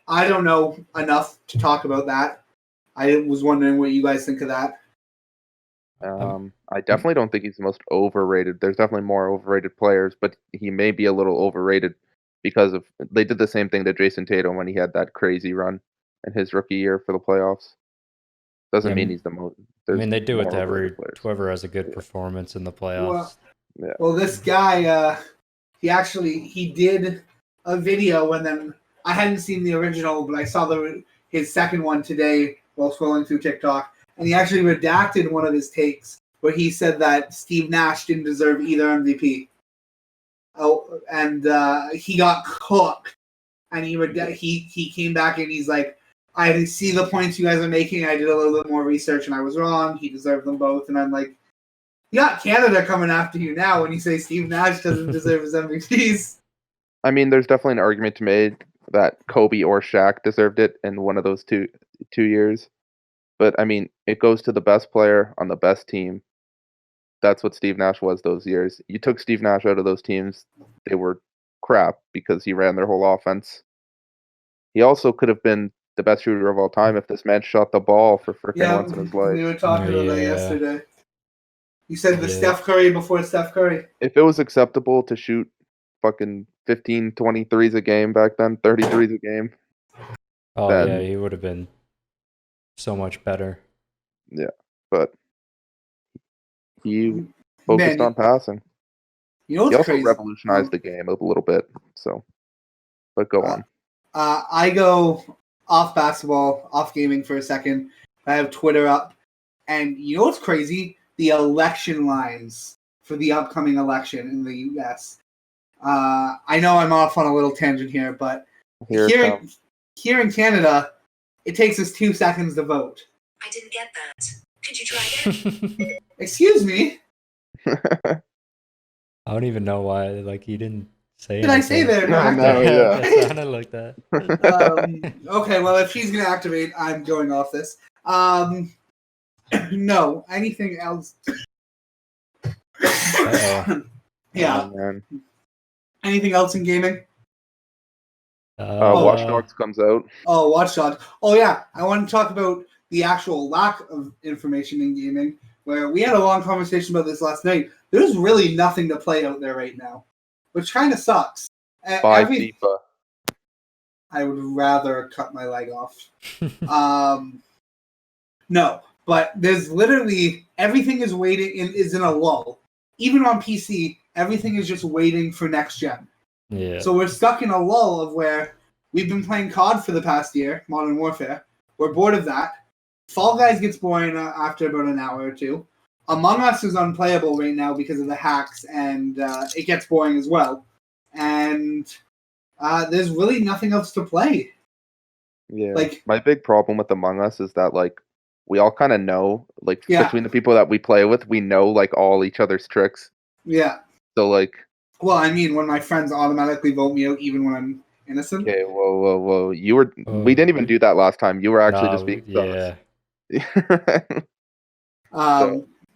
I don't know enough to talk about that. I was wondering what you guys think of that. I definitely don't think he's the most overrated. There's definitely more overrated players, but he may be a little overrated because they did the same thing to Jason Tatum when he had that crazy run in his rookie year for the playoffs. Doesn't mean he's the most. I mean, they do it to whoever has a good performance in the playoffs. Well, this guy, he did a video, and then I hadn't seen the original, but I saw his second one today while scrolling through TikTok. And he actually redacted one of his takes where he said that Steve Nash didn't deserve either MVP. Oh, and he got cooked. And he came back and he's like, I see the points you guys are making. I did a little bit more research and I was wrong. He deserved them both. And I'm like, you got Canada coming after you now when you say Steve Nash doesn't deserve his MVPs. I mean, there's definitely an argument to be made that Kobe or Shaq deserved it in one of those two years. But, I mean, it goes to the best player on the best team. That's what Steve Nash was those years. You took Steve Nash out of those teams, they were crap because he ran their whole offense. He also could have been the best shooter of all time if this man shot the ball for freaking once in his life. We were talking about that yesterday. You said the Steph Curry before Steph Curry. If it was acceptable to shoot fucking 15, 20 threes a game back then, 30 threes a game. Oh, then, he would have been so much better. Yeah, but he focused on passing. You know what's he also crazy? Revolutionized the game a little bit. So, but go on. I go off basketball, off gaming for a second. I have Twitter up, and you know what's crazy? The election lines for the upcoming election in the U.S. I know I'm off on a little tangent here, but here in Canada, it takes us 2 seconds to vote. I didn't get that. Could you try again? Excuse me? I don't even know why. Like, he didn't say anything. Did I say that? No, yeah. It sounded like that. Okay, well, if she's going to activate, I'm going off this. No. Anything else? Yeah. Oh, anything else in gaming? Watch Dogs comes out. Oh, Watch Dogs. Oh, yeah. I want to talk about the actual lack of information in gaming, where we had a long conversation about this last night. There's really nothing to play out there right now, which kind of sucks. Buy FIFA. I would rather cut my leg off. No, but there's literally everything is in a lull. Even on PC, everything is just waiting for next gen. Yeah. So we're stuck in a lull of where we've been playing COD for the past year, Modern Warfare. We're bored of that. Fall Guys gets boring after about an hour or two. Among Us is unplayable right now because of the hacks, and it gets boring as well. And there's really nothing else to play. Yeah. Like- my big problem with Among Us is that like we all kind of know, like Yeah. between the people that we play with, we know like all each other's tricks. Yeah. So like, Well, I mean, when my friends automatically vote me out, even when I'm innocent. okay, whoa, you were. Oh. We didn't even do that last time. You were actually just being yeah.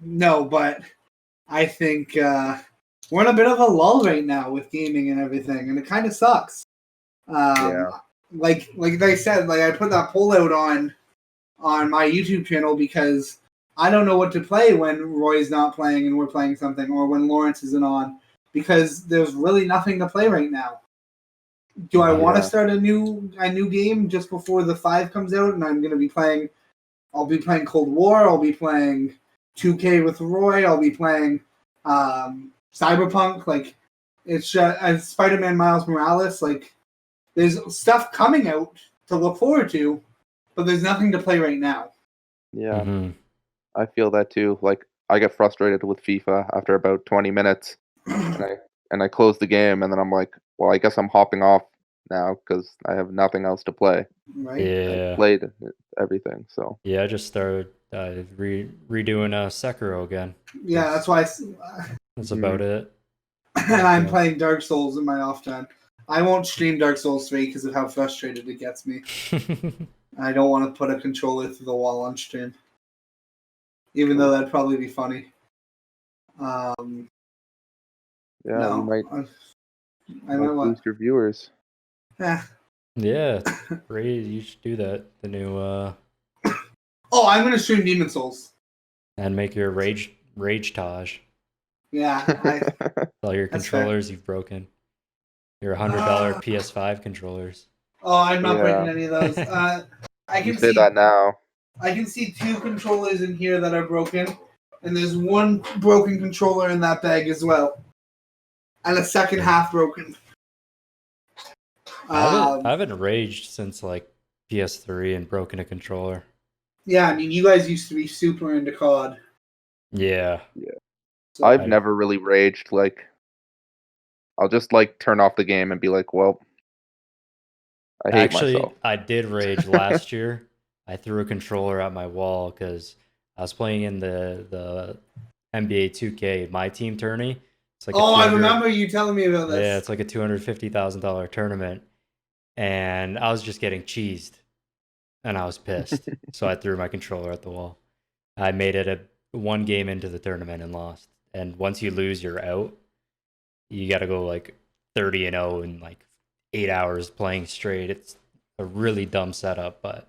No, but I think we're in a bit of a lull right now with gaming and everything, and it kind of sucks. Yeah. Like I said, like I put that poll out on my YouTube channel because I don't know what to play when Roy's not playing and we're playing something, or when Lawrence isn't on, because there's really nothing to play right now. Do I want to start a new game just before the 5 comes out, and I'm going to be playing? I'll be playing Cold War. I'll be playing 2K with Roy. I'll be playing Cyberpunk. Like, it's Spider-Man Miles Morales. Like, there's stuff coming out to look forward to, but there's nothing to play right now. Yeah, Mhm. I feel that too. Like I get frustrated with FIFA after about 20 minutes, and I close the game, and then I'm like, well, I guess I'm hopping off now because I have nothing else to play. Right? Yeah. I played everything, so Yeah, I just started redoing Sekiro again. Yeah, that's why. That's about it. And I'm playing Dark Souls in my off time. I won't stream Dark Souls 3 because of how frustrated it gets me. I don't want to put a controller through the wall on stream. Even though that'd probably be funny. yeah, No. you might I might want. boost your viewers. Eh. Yeah, Ray, you should do that. The new Oh, I'm going to stream Demon Souls. and make your rage Taj. Yeah. All your That's fair. controllers you've broken. Your $100 PS5 controllers. Oh, I'm not Yeah. breaking any of those. I You can say see that now. I can see 2 controllers in here that are broken, and there's 1 broken controller in that bag as well, and a second half broken. I haven't raged since like PS3 and broken a controller. Yeah, I mean, you guys used to be super into COD. Yeah. So I've never really raged. Like, I'll just like turn off the game and be like, well, I hate myself. I did rage last year. I threw a controller at my wall because I was playing in the NBA 2K My Team tourney. It's like I remember you telling me about this. Yeah, it's like a $250,000 tournament, and I was just getting cheesed, and I was pissed. So I threw my controller at the wall. I made it one game into the tournament and lost. And once you lose, you're out. You got to go like 30-0 in like 8 hours playing straight. It's a really dumb setup, but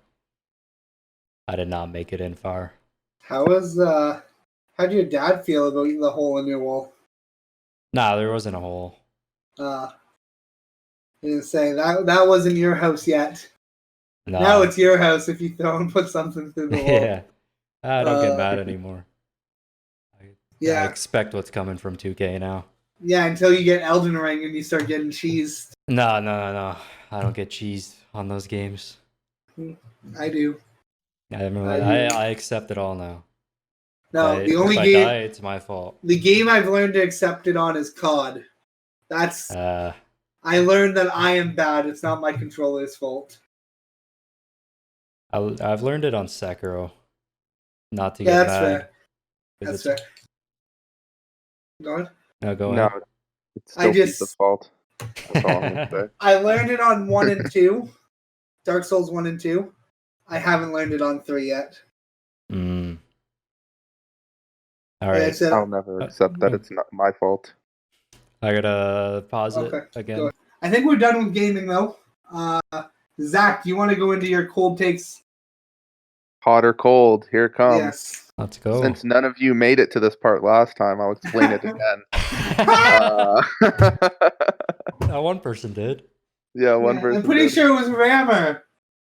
I did not make it in far. How'd your dad feel about the hole in your wall? Nah, there wasn't a hole. I didn't say that wasn't your house yet. No. Now it's your house if you throw and put something through the wall. Yeah. I don't get mad anymore. I Yeah. expect what's coming from 2K now. Yeah, until you get Elden Ring and you start getting cheesed. No. I don't get cheesed on those games. I do. I accept it all now. No, the if only I game die, it's my fault. the game I've learned to accept it on is COD. That's I learned that I am bad. It's not my controller's fault. I've learned it on Sekiro. Not to Yeah, get that's mad. fair. That's fair. Go on. No, go No, ahead. it's still just- Pisa's fault. That's all I'm gonna say. I learned it on 1 and 2. Dark Souls 1 and 2. I haven't learned it on 3 yet. All right. It's a- I'll never accept that it's not my fault. I gotta pause it Okay, again. go ahead. I think we're done with gaming though. Zach, do you want to go into your cold takes? Hot or cold, here it comes. Yes. Let's go. Since none of you made it to this part last time, I'll explain it again. One person did. Yeah, one Yeah, person. I'm pretty did. sure it was Rammer.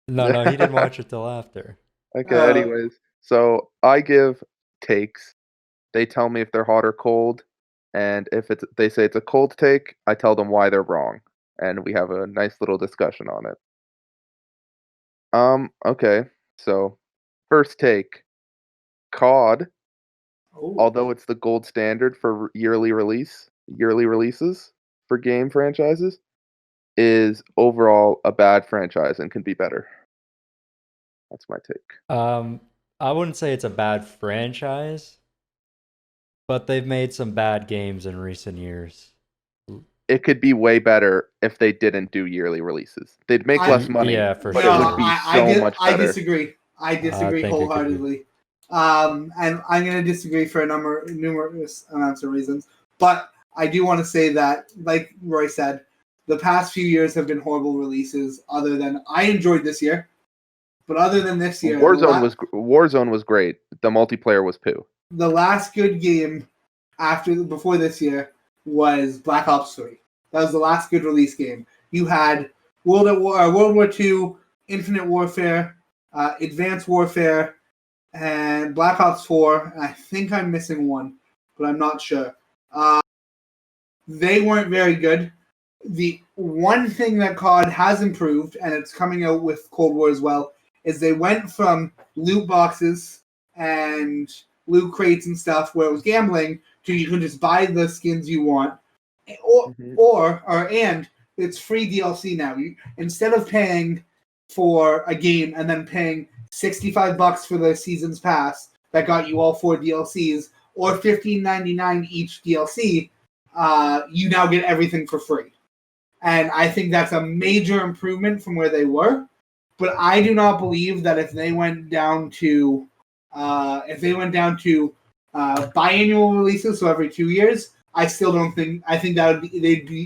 No, he didn't watch it till after. Okay, anyways. So I give takes. They tell me if they're hot or cold. And if they say it's a cold take, I tell them why they're wrong. And we have a nice little discussion on it. Okay. So first take. COD, although it's the gold standard for yearly releases for game franchises, is overall a bad franchise and can be better. That's my take. I wouldn't say it's a bad franchise, but they've made some bad games in recent years. It could be way better if they didn't do yearly releases. They'd make less money, Yeah, for but sure. it would be much I better. disagree. I disagree think it could be. wholeheartedly. And I'm going to disagree for numerous amounts of reasons. But I do want to say that, like Roy said, the past few years have been horrible releases. Other than I enjoyed this year, but other than this year, Warzone was great. The multiplayer was poo. The last good game before this year was Black Ops 3. That was the last good release game. You had World War II, Infinite Warfare, Advanced Warfare, and Black Ops 4. I think I'm missing one, but I'm not sure. They weren't very good. The one thing that COD has improved, and it's coming out with Cold War as well, is they went from loot boxes and loot crates and stuff where it was gambling to you can just buy the skins you want, and it's free DLC now. Instead of paying for a game and then paying $65 for the season's pass that got you all 4 DLCs, or $15.99 each DLC, you now get everything for free. And I think that's a major improvement from where they were. But I do not believe that if they went down to biannual releases, so every 2 years, I still don't think. I think that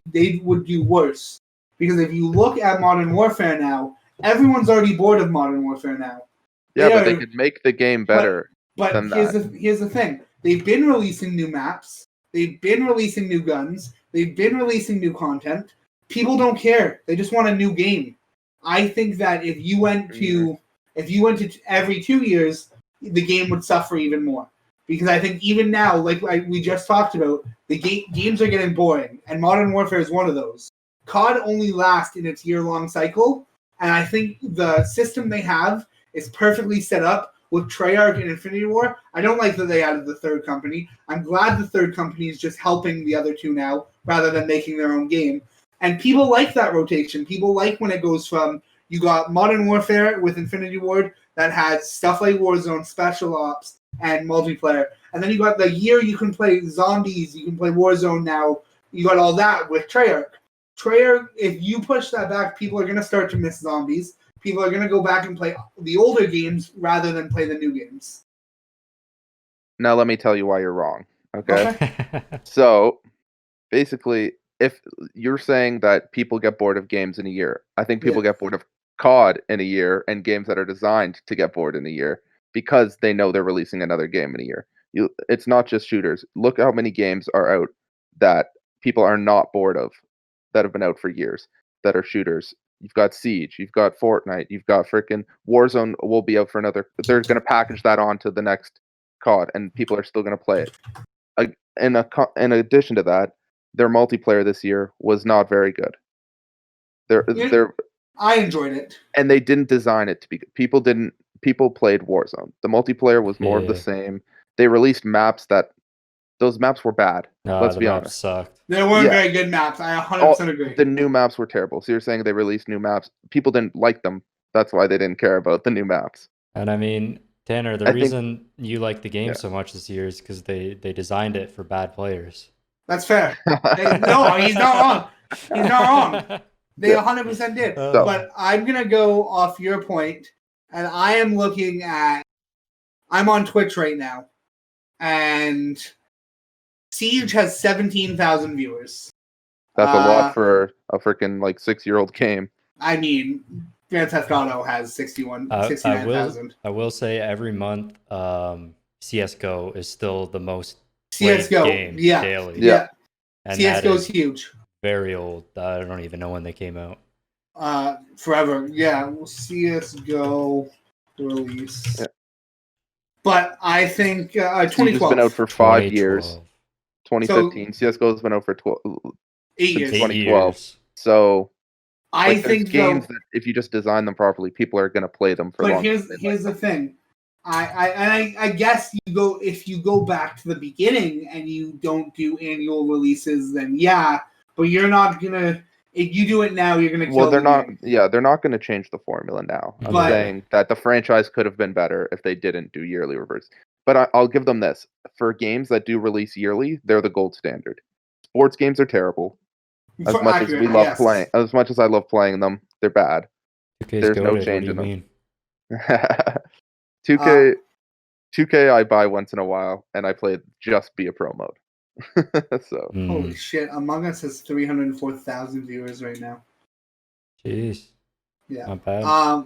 they would do worse, because if you look at Modern Warfare now, everyone's already bored of Modern Warfare now. Yeah, but they could make the game better. But here's the thing: they've been releasing new maps, they've been releasing new guns, they've been releasing new content. People don't care; they just want a new game. I think that if you went to every 2 years, the game would suffer even more. Because I think even now, like we just talked about, the games are getting boring, and Modern Warfare is one of those. COD only lasts in its year-long cycle, and I think the system they have is perfectly set up with Treyarch and Infinity War. I don't like that they added the third company. I'm glad the third company is just helping the other two now, rather than making their own game. And people like that rotation. People like when it goes from, you got Modern Warfare with Infinity Ward that has stuff like Warzone, Special Ops, and multiplayer. And then you got the year you can play zombies, you can play Warzone now. You got all that with Treyarch. Treyarch, if you push that back, people are going to start to miss zombies. People are going to go back and play the older games rather than play the new games. Now let me tell you why you're wrong. Okay? So, basically, if you're saying that people get bored of games in a year, I think people get bored of COD in a year and games that are designed to get bored in a year because they know they're releasing another game in a year. It's not just shooters. Look how many games are out that people are not bored of, that have been out for years, that are shooters. You've got Siege, you've got Fortnite, you've got freaking Warzone will be out for another. They're going to package that onto the next COD, and people are still going to play it. In addition to that, their multiplayer this year was not very good. I enjoyed it, and they didn't design it to be good. People played Warzone. The multiplayer was more of the same. They released maps those maps were bad. No, let's the be maps honest. Sucked. They weren't very good maps. I 100% agree. The new maps were terrible. So you're saying they released new maps. People didn't like them. That's why they didn't care about the new maps. And I mean, Tanner, the reason you like the game so much this year is because they designed it for bad players. That's fair. No, he's not wrong. He's not wrong. They 100% did. But I'm going to go off your point, and I am looking at... I'm on Twitch right now, and Siege has 17,000 viewers. That's a lot for a freaking 6-year-old game. I mean, Grand Theft Auto has 69,000. I will say every month, CS:GO is still the most CS:GO game daily. Yeah. And CS:GO is huge. Very old. I don't even know when they came out. Forever. Yeah, CS:GO release. Yeah. But I think 2012. It's been out for 5 years. 2015. CS:GO has been out for 8 years. 2012. So I think games that if you just design them properly, people are going to play them for long. But here's the thing. I guess if you go back to the beginning and you don't do annual releases, then yeah. But you're not gonna. if you do it now, you're gonna kill. Well, they're the not. game. Yeah, they're not going to change the formula now. I'm But- saying that the franchise could have been better if they didn't do yearly reverse. But I'll give them this: for games that do release yearly, they're the gold standard. Sports games are terrible. As For much accurate, as we love yes. playing, as much as I love playing them, they're bad. 2K's There's no goated, change what do in you them. mean? 2K, 2K, I buy once in a while, and I play just be a pro mode. So Holy Mm, shit! Among Us has 304,000 viewers right now. jeez, Yeah. not bad.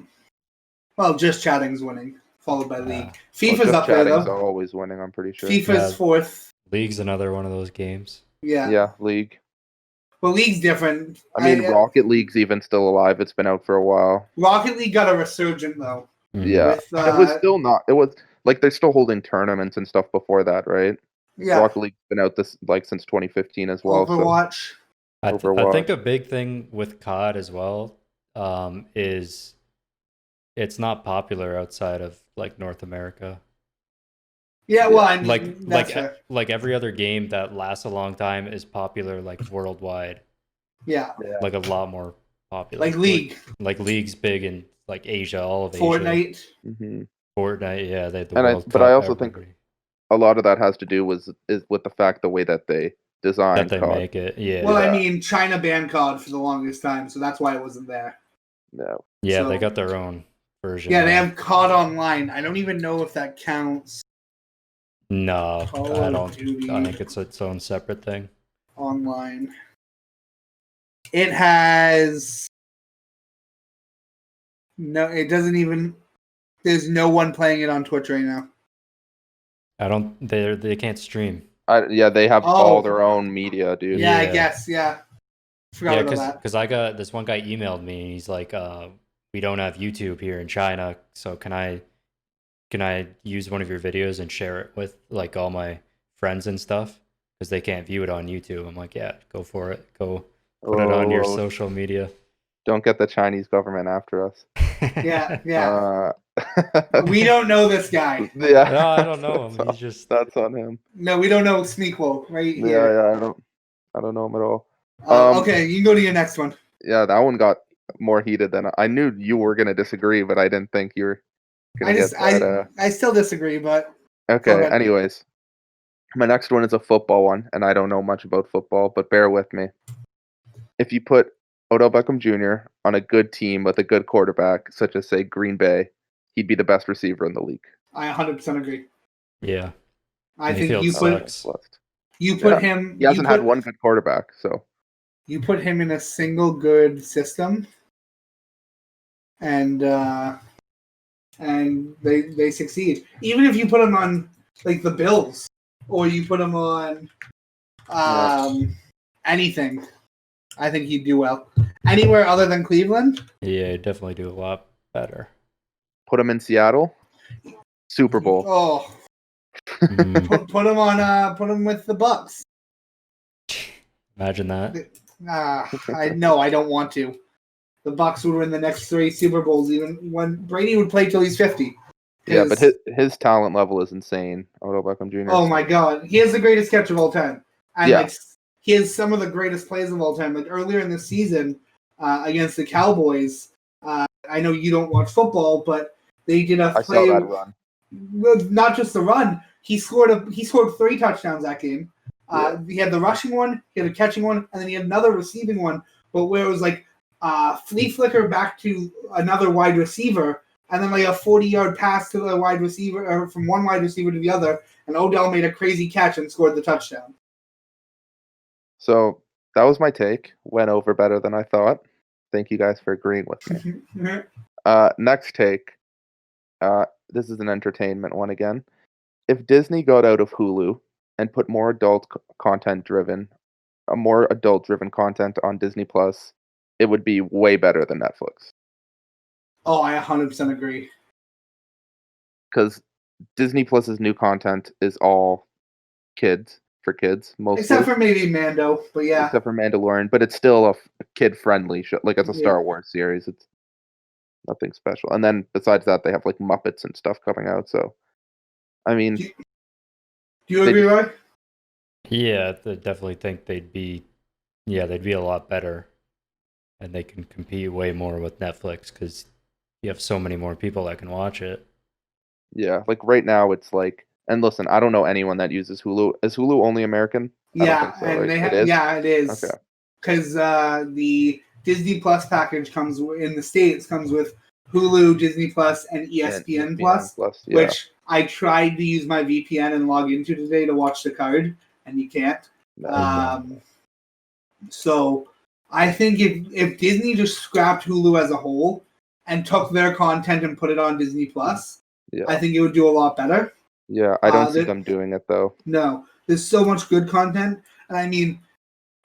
Well, Just Chatting's winning, followed by League. Well, FIFA's Just up there Chatting's though. always winning. I'm pretty sure. FIFA's Yeah. fourth. League's another one of those games. Yeah. Yeah, League. Well, League's different. I mean, Rocket League's even still alive. It's been out for a while. Rocket League got a resurgent though. Mhm. Yeah, With, but it was still not. It was like they're still holding tournaments and stuff before that, right? Yeah. Rocket League's been out this like since 2015 as well. Overwatch. I Overwatch. think a big thing with COD as well is it's not popular outside of like North America. Yeah, well, I mean, that's fair. Like every other game that lasts a long time is popular like worldwide, Yeah, So, yeah. like a lot more popular. like League, Like League's big in like Asia, all of Asia. Fortnite. Mhm. Fortnite, yeah, they had the And World Cup. but I also think everybody- a lot of that has to do is with the fact the way that they designed that they COD. make it, yeah. Well, I Yeah. mean, China banned COD for the longest time, so that's why it wasn't there. No. Yeah, So- they got their own version. Yeah, they now. have COD Online. I don't even know if that counts. No, Call I of don't. Duty I think it's its own separate thing. Online. It has no. It doesn't even. There's no one playing it on Twitch right now. I don't. They can't stream. Yeah, they have Oh. all their own media, dude. Yeah, I Yeah. guess. Yeah, forgot Yeah, about that. because I got this one guy emailed me and he's like, we don't have YouTube here in China, so can I use one of your videos and share it with like all my friends and stuff because they can't view it on YouTube? I'm like, yeah, go for it. Go put it on your Oh, social media. Don't get the Chinese government after us. Yeah, yeah. We Yeah, don't know this guy. No, I don't know him. That's He's just That's on him. No, we don't know Sneakwo right Yeah, here. yeah, I don't know him at all. Okay, you can go to your next one. Yeah, that one got more heated than I knew you were gonna disagree, but I didn't think you were gonna get that. I still disagree, but Okay, ahead. anyways. My next one is a football one, and I don't know much about football, but bear with me. If you put Odell Beckham Jr. on a good team with a good quarterback, such as say Green Bay, he'd be the best receiver in the league. I 100% agree. yeah. I think Mayfield you sucks. put Yeah, him. He hasn't had one good quarterback, so You put him in a single good system, and they succeed. Even if you put him on like the Bills, or you put him on anything, I think he'd do well. Anywhere other than Cleveland, Yeah, he'd definitely do a lot better. put him in Seattle, Super Bowl. oh, Mm, put him on put him with the Bucks. imagine that. I don't want to. The Bucks would win the next 3 Super Bowls, even when Brady would play till he's 50. Yeah, but his talent level is insane. Odell Beckham Jr. Oh my God, he has the greatest catch of all time, and Yeah. like he has some of the greatest plays of all time. Like earlier in the season against the Cowboys, I know you don't watch football, but they did a I play. saw that run. Not just the run. He scored 3 touchdowns that game. He had the rushing one, he had a catching one, and then he had another receiving one. But where it was like flea flicker back to another wide receiver, and then like a 40-yard pass to the wide receiver, or from one wide receiver to the other, and Odell made a crazy catch and scored the touchdown. So that was my take. Went over better than I thought. Thank you guys for agreeing with me. Next take. This is an entertainment one again. If Disney got out of Hulu and put more adult content driven content on Disney Plus, it would be way better than Netflix. Oh, I 100% agree. Because Disney Plus's new content is all for kids mostly. Except for maybe Mando, but yeah. Except for Mandalorian, but it's still a kid-friendly show. Like, it's a Star Wars series. It's nothing special. And then besides that, they have like Muppets and stuff coming out. So, I mean, Do you agree, Roy? Yeah, I definitely think they'd be a lot better. and they can compete way more with Netflix because you have so many more people that can watch it. Yeah, like right now it's like, and listen, I don't know anyone that uses Hulu. Is Hulu only American? I don't Yeah, think so, and right? they It have. is? Yeah, it is. Okay. Because the Disney Plus package in the States comes with Hulu, Disney Plus, and And ESPN ESPN Plus, Plus, yeah. which I tried to use my VPN and log into today to watch the card, and you can't. No. So I think if Disney just scrapped Hulu as a whole and took their content and put it on Disney Plus, Yeah. I think it would do a lot better. Yeah, I don't see there- them doing it though. No, there's so much good content, and I mean,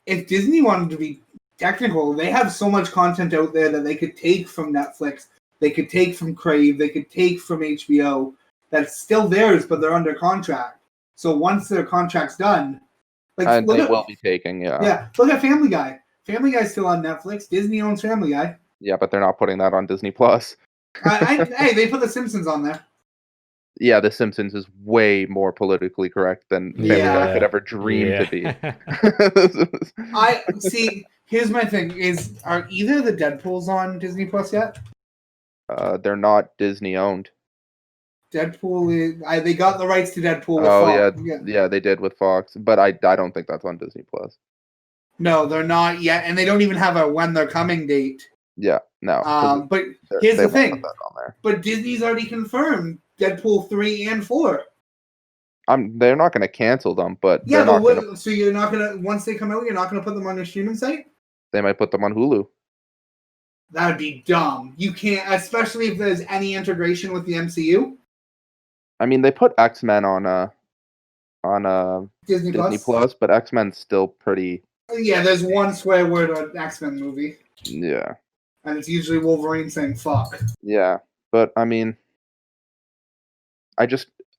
if Disney wanted to be technical, they have so much content out there that they could take from Netflix, they could take from Crave, they could take from HBO. That's still theirs, but they're under contract. So once their contract's done, like And look they at, will be taking, yeah, look at Family Guy. Family Guy's still on Netflix. Disney owns Family Guy. Yeah, but they're not putting that on Disney Plus. Hey, they put The Simpsons on there. Yeah, The Simpsons is way more politically correct than Family Guy could ever dream to be. I see. Here's my thing: are either the Deadpools on Disney Plus yet? They're not Disney owned. Deadpool is. They got the rights to Deadpool. With Oh Fox. yeah, they did with Fox, but I don't think that's on Disney Plus. No, they're not yet, and they don't even have a when they're coming date. Yeah, no. But here's the thing: but Disney's already confirmed Deadpool 3 and 4. They're not going to cancel them, but Yeah, they're not but gonna, so you're not gonna once they come out, you're not gonna put them on your streaming site. they might put them on Hulu. That would be dumb. You can't, especially if there's any integration with the MCU. I mean, they put X-Men on Disney Plus, but X-Men's still pretty. Yeah, there's one swear word on X-Men movie, Yeah. and it's usually Wolverine saying "fuck." Yeah, but I mean, I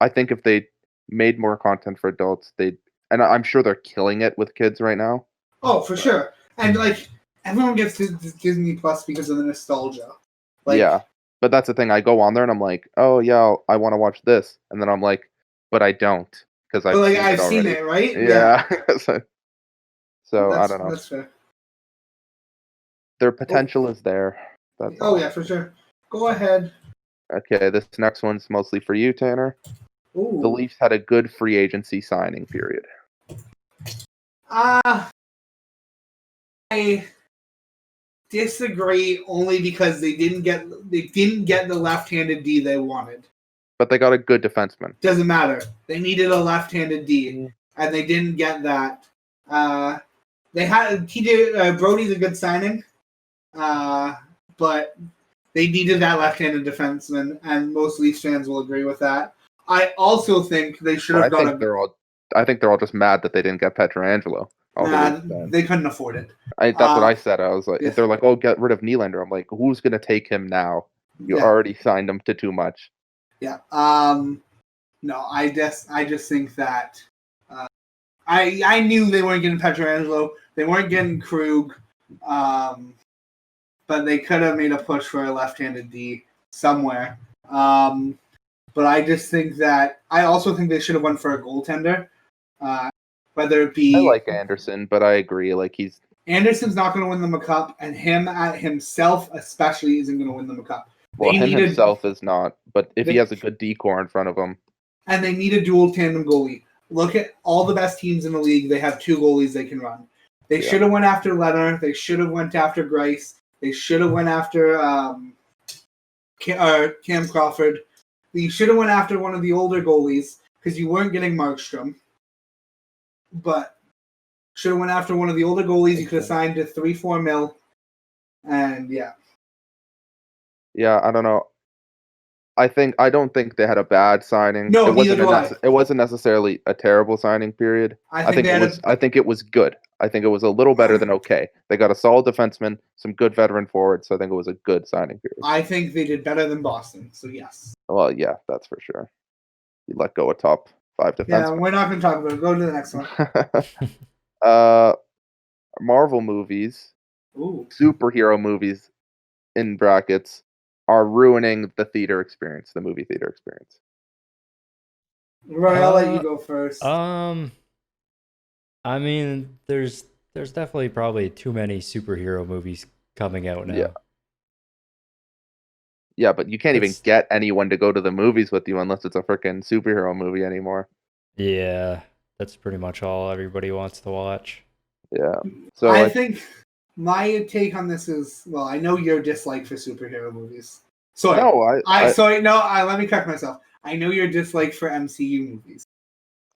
think if they made more content for adults, and I'm sure they're killing it with kids right now. Oh, for sure. And like everyone gets Disney Plus because of the nostalgia. Like, yeah, but that's the thing. I go on there and I'm like, oh yeah, I want to watch this, and then I'm like, but I don't because I've seen it, right? Yeah. So I don't know. That's fair. Their potential is there. That's all. Yeah, for sure. Go ahead. Okay, this next one's mostly for you, Tanner. Ooh. The Leafs had a good free agency signing period. I disagree only because they didn't get the left-handed D they wanted. But they got a good defenseman. Doesn't matter. They needed a left-handed D, and they didn't get that. Brody's a good signing, but they needed that left-handed defenseman, and most Leafs fans will agree with that. I also think they should have got I think they're all just mad that they didn't get Pietrangelo. They couldn't afford it. That's what I said. I was like, if they're like, oh, get rid of Nylander, I'm like, who's going to take him now? You already signed him to too much. Yeah. No, I just think that I knew they weren't getting Pietrangelo. They weren't getting Krug. But they could have made a push for a left-handed D somewhere. But I just think that I also think they should have went for a goaltender. Whether it be I like Anderson, but I agree. Like Anderson's not going to win them a cup, and him at himself especially isn't going to win them a cup. Well, himself is not, but if he has a good decor in front of him. And they need a dual tandem goalie. Look at all the best teams in the league. They have two goalies they can run. They should have went after Leonard. They should have went after Grice. They should have went after Cam Crawford. You should have went after one of the older goalies because you weren't getting Markstrom. But should have went after one of the older goalies. You could have signed to 3-4 mil. And yeah. Yeah, I don't know. I don't think they had a bad signing. No, neither do I. It wasn't necessarily a terrible signing period. I think it was good. I think it was a little better than okay. They got a solid defenseman, some good veteran forwards, so I think it was a good signing period. I think they did better than Boston, so yes. Well, yeah, that's for sure. You let go of top 5 defensemen. Yeah, we're not going to talk about it. Go to the next one. Marvel movies, superhero movies, in brackets, are ruining the theater experience, the movie theater experience. Right, I'll let you go first. I mean, there's definitely probably too many superhero movies coming out now. Yeah. Yeah, but you can't even It's- get anyone to go to the movies with you unless it's a freaking superhero movie anymore. Yeah, that's pretty much all everybody wants to watch. Yeah. So I like, think my take on this is, well, I know your dislike for superhero movies. Sorry. no, Let me correct myself. I know your dislike for MCU movies.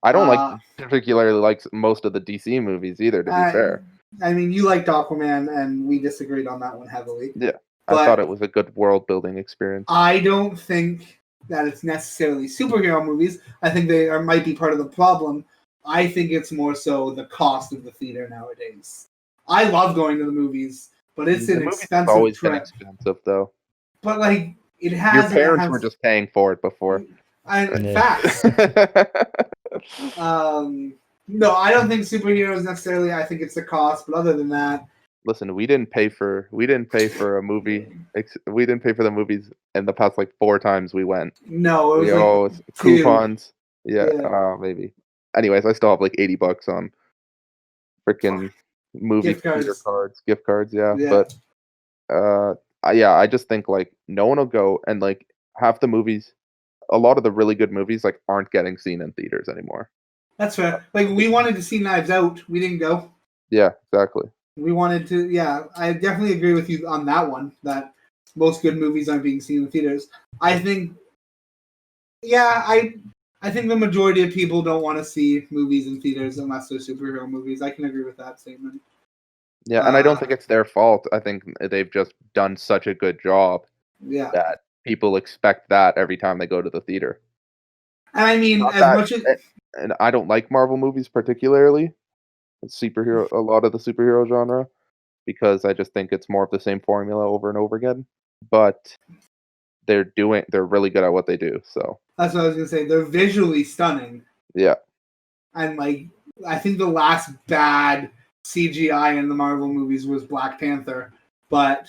I don't Uh, particularly like most of the DC movies either, to be fair. I mean, you liked Aquaman, and we disagreed on that one heavily. Yeah. But I thought it was a good world building experience. I don't think that it's necessarily superhero movies. I think they might be part of the problem. I think it's more so the cost of the theater nowadays. I love going to the movies, but it's The an movies have expensive always been trip. expensive, though. But like it Your has, parents were just paying for it before. Yeah. facts. No, I don't think superheroes necessarily. I think it's the cost. But other than that, Listen, we didn't pay for a movie. We didn't pay for the movies in the past like 4 times we went. no, it was We like owe 2. coupons. Yeah, Yeah. maybe. Anyways, I still have like $80 on freaking movie Gift theater cards. cards, gift cards. Yeah, Yeah. but I just think like no one will go, and like half the movies, a lot of the really good movies like aren't getting seen in theaters anymore. That's fair. Like we wanted to see Knives Out, we didn't go. Yeah, exactly. We wanted to. Yeah, I definitely agree with you on that one. That most good movies aren't being seen in theaters. I think. Yeah, I think the majority of people don't want to see movies in theaters unless they're superhero movies. I can agree with that statement. Yeah, and I don't think it's their fault. I think they've just done such a good job Yeah, that people expect that every time they go to the theater. and I mean, Not as that- much as And I don't like Marvel movies particularly, a lot of the superhero genre, because I just think it's more of the same formula over and over again. But they're really good at what they do. So that's what I was gonna say. They're visually stunning, yeah, and like I think the last bad CGI in the Marvel movies was Black Panther, but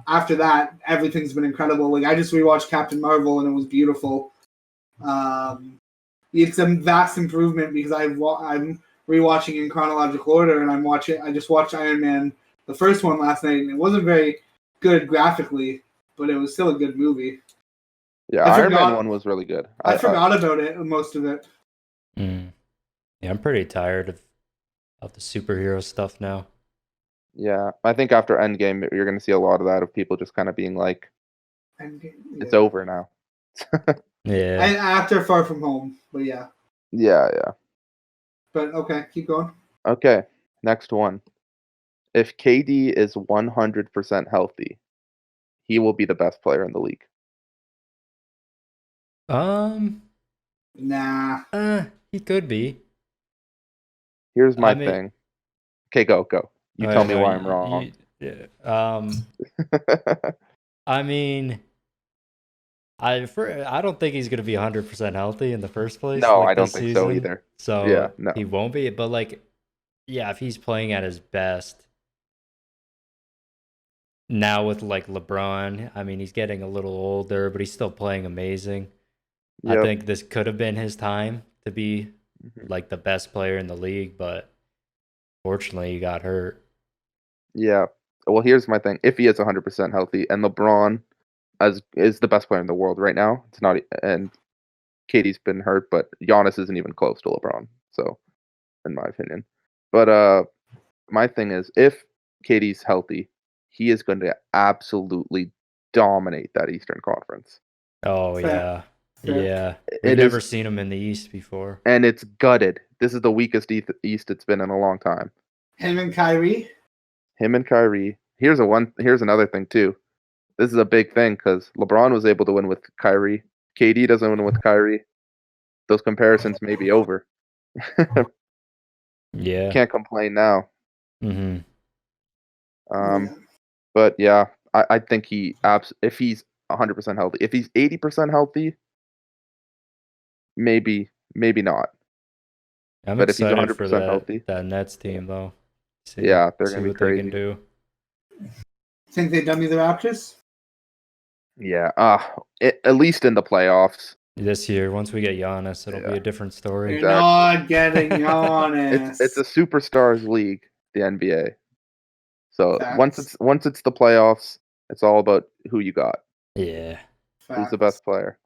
after that, everything's been incredible. Like I just rewatched Captain Marvel, and it was beautiful. It's a vast improvement because I'm rewatching in chronological order, and I just watched Iron Man, the first one last night, and it wasn't very good graphically, but it was still a good movie. yeah. Iron Man 1 was really good. I forgot about it, most of it. Yeah, I'm pretty tired of the superhero stuff now. Yeah, I think after Endgame, you're going to see a lot of that, of people just kind of being like, it's over now. Yeah. And after Far From Home, but yeah. Yeah. But okay, keep going. Okay, next one. If KD is 100% healthy, he will be the best player in the league. Nah. He could be. Here's my thing. Okay, go. You tell me no, why I'm wrong. I mean, I don't think he's going to be 100% healthy in the first place. No, like I don't this think so season. either. So Yeah, no. he won't be. But like, yeah, if he's playing at his best now with like LeBron, I mean, he's getting a little older, but he's still playing amazing. Yep. I think this could have been his time to be like the best player in the league, but fortunately, he got hurt. Yeah. Well, here's my thing. If he is 100% healthy, and LeBron is the best player in the world right now, it's not, and Katie's been hurt, but Giannis isn't even close to LeBron. So, in my opinion, but my thing is, if Katie's healthy, he is going to absolutely dominate that Eastern Conference. Oh Fair. yeah. We've never seen him in the East before, and it's gutted. This is the weakest East it's been in a long time. Him and Kyrie. Here's another thing too. This is a big thing because LeBron was able to win with Kyrie. KD doesn't win with Kyrie. Those comparisons may be over. Yeah. Can't complain now. Mm-hmm. But yeah, I think if he's 100% healthy, if he's 80% healthy, maybe not. I'm But if he's excited 100% for healthy, that Nets team though. Yeah, they're see gonna be what crazy. they can do. Think they dummy the Raptors? Yeah, at least in the playoffs. This year, once we get Giannis, it'll be a different story. You're not getting Giannis. It's a superstars league, the NBA. So Facts. once it's the playoffs, it's all about who you got. Yeah. Who's the best player?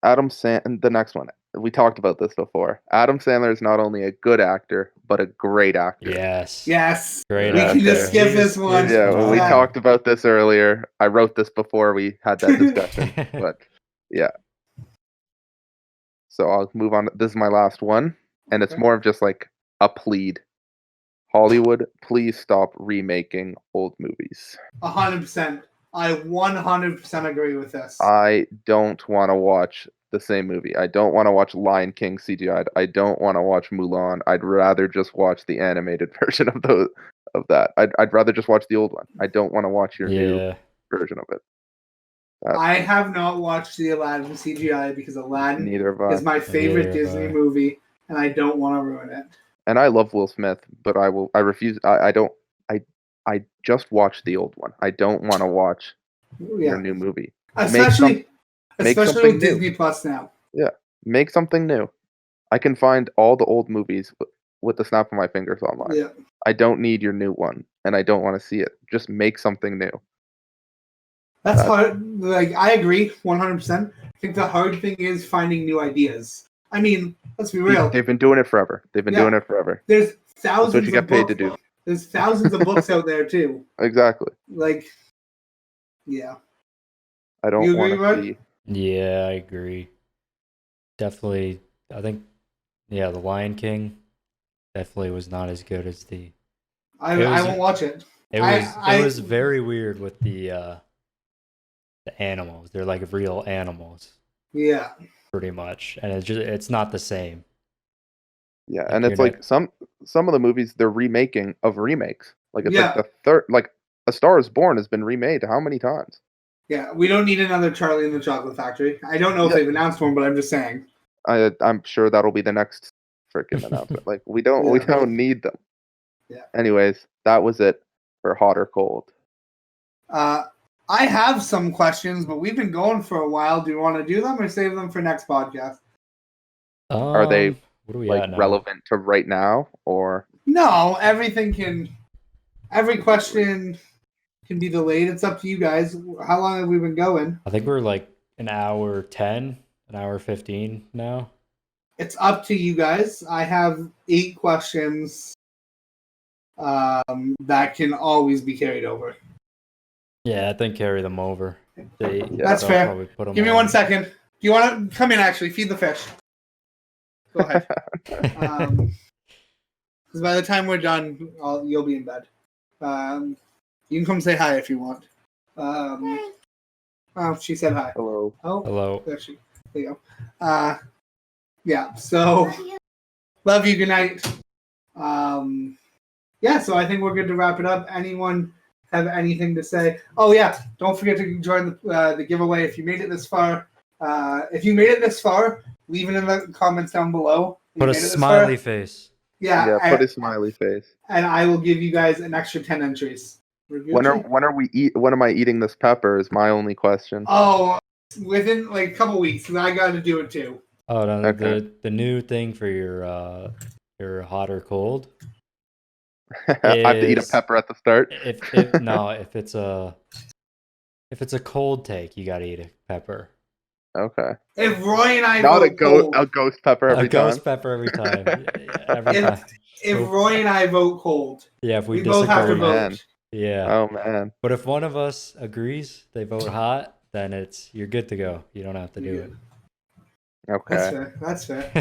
The next one. We talked about this before. Adam Sandler is not only a good actor, but a great actor. Yes. Yes. Great We can actor. just skip He's- this one. he's Yeah, well, we phenomenal. talked about this earlier. I wrote this before we had that discussion, but yeah. So I'll move on. This is my last one, and it's Okay. more of just like a plead. Hollywood, please stop remaking old movies. 100%. I 100% agree with this. I don't want to watch the same movie. I don't want to watch Lion King CGI'd. I don't want to watch Mulan. I'd rather just watch the animated version of that. I'd rather just watch the old one. I don't want to watch your new Yeah. version of it. I have not watched the Aladdin CGI because Aladdin Neither have I. is my favorite Neither have Disney I. movie, and I don't want to ruin it. And I love Will Smith, but I refuse. I just watched the old one. I don't want to watch your Yeah, new movie. especially make with something new. Disney Plus now. Yeah, make something new. I can find all the old movies with the snap of my fingers online. Yeah, I don't need your new one, and I don't want to see it. Just make something new. that's hard. Like I agree 100%. I think the hard thing is finding new ideas. I mean, let's be real. They've been doing it forever. They've been doing it forever. There's That's thousands what you of get paid books. to do. There's thousands of books out there too. Exactly. Like, yeah. I don't You want agree, to Rod? see. Yeah, I agree. Definitely. I think, yeah, The Lion King definitely was not as good as the. I It was- won't watch it. It was very weird with the animals. They're like real animals, Yeah. pretty much, and it's not the same. Yeah, Like, and you're it's like not- some of the movies they're remaking of remakes. Like it's Yeah. like the third. Like A Star Is Born has been remade how many times? Yeah, we don't need another Charlie and the Chocolate Factory. I don't know if Yeah. they've announced one, but I'm just saying. I'm sure that'll be the next freaking announcement. Like we don't Yeah. need them. Yeah. Anyways, that was it for Hot or Cold. I have some questions, but we've been going for a while. Do you want to do them or save them for next podcast? Are they, What are we Like at now? relevant to right now or No, every question can be delayed. It's up to you guys. How long have we been going? I think we're like an hour 10, an hour 15 now. It's up to you guys. I have 8 questions that can always be carried over. Yeah, I think carry them over. That's I'll fair. probably put 'em Give me on. 1 second. Do you want to come in? Actually, feed the fish. Go ahead. Because by the time we're done, you'll be in bed. You can come say hi if you want. Oh, she said hi. hello? Oh, Hello. there you go. Yeah. So, love you. Good night. Yeah. So I think we're good to wrap it up. Anyone have anything to say? Oh yeah. Don't forget to join the giveaway if you made it this far. If you made it this far, leave it in the comments down below. Put a smiley face. Yeah. Put a smiley face. And I will give you guys an extra 10 entries. When am I eating this pepper is my only question. Oh, within like a couple weeks, because I got to do it too. Oh no, Okay. the new thing for your hot or cold. I have to eat a is- pepper at the start. If it's a cold take, you gotta eat a pepper. Okay. If Roy and I Not vote cold, a ghost pepper every A ghost time. pepper every time. Every If- time. if Roy and I vote cold, Yeah, if we both have to disagree. vote. man. Yeah. Oh man. But if one of us agrees, they vote hot, then you're good to go. You don't have to do it. Okay. That's fair.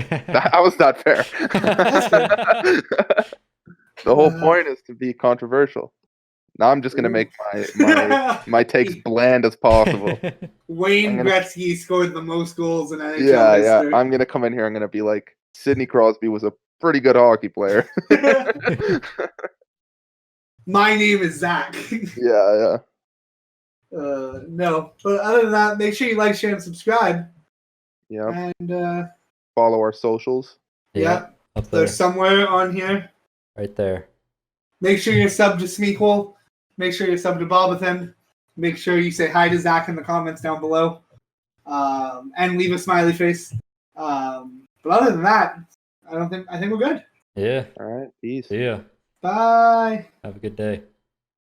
How was that fair? The whole point is to be controversial. Now I'm just gonna make my takes bland as possible. Wayne I'm gonna- Gretzky scored the most goals in NHL Yeah. history. I'm gonna come in here. I'm gonna be like, Sidney Crosby was a pretty good hockey player. My name is Zach. Yeah. No, but other than that, make sure you like, share, and subscribe. Yeah. And Follow our socials. yeah, Up there. they're somewhere on here. Right there. Make sure you're subbed to Smeequel. Make sure you're subbed to Bobathan. Make sure you say hi to Zach in the comments down below. And leave a smiley face. But other than that, I think we're good. Yeah. All right. Peace. See ya. Bye. Have a good day.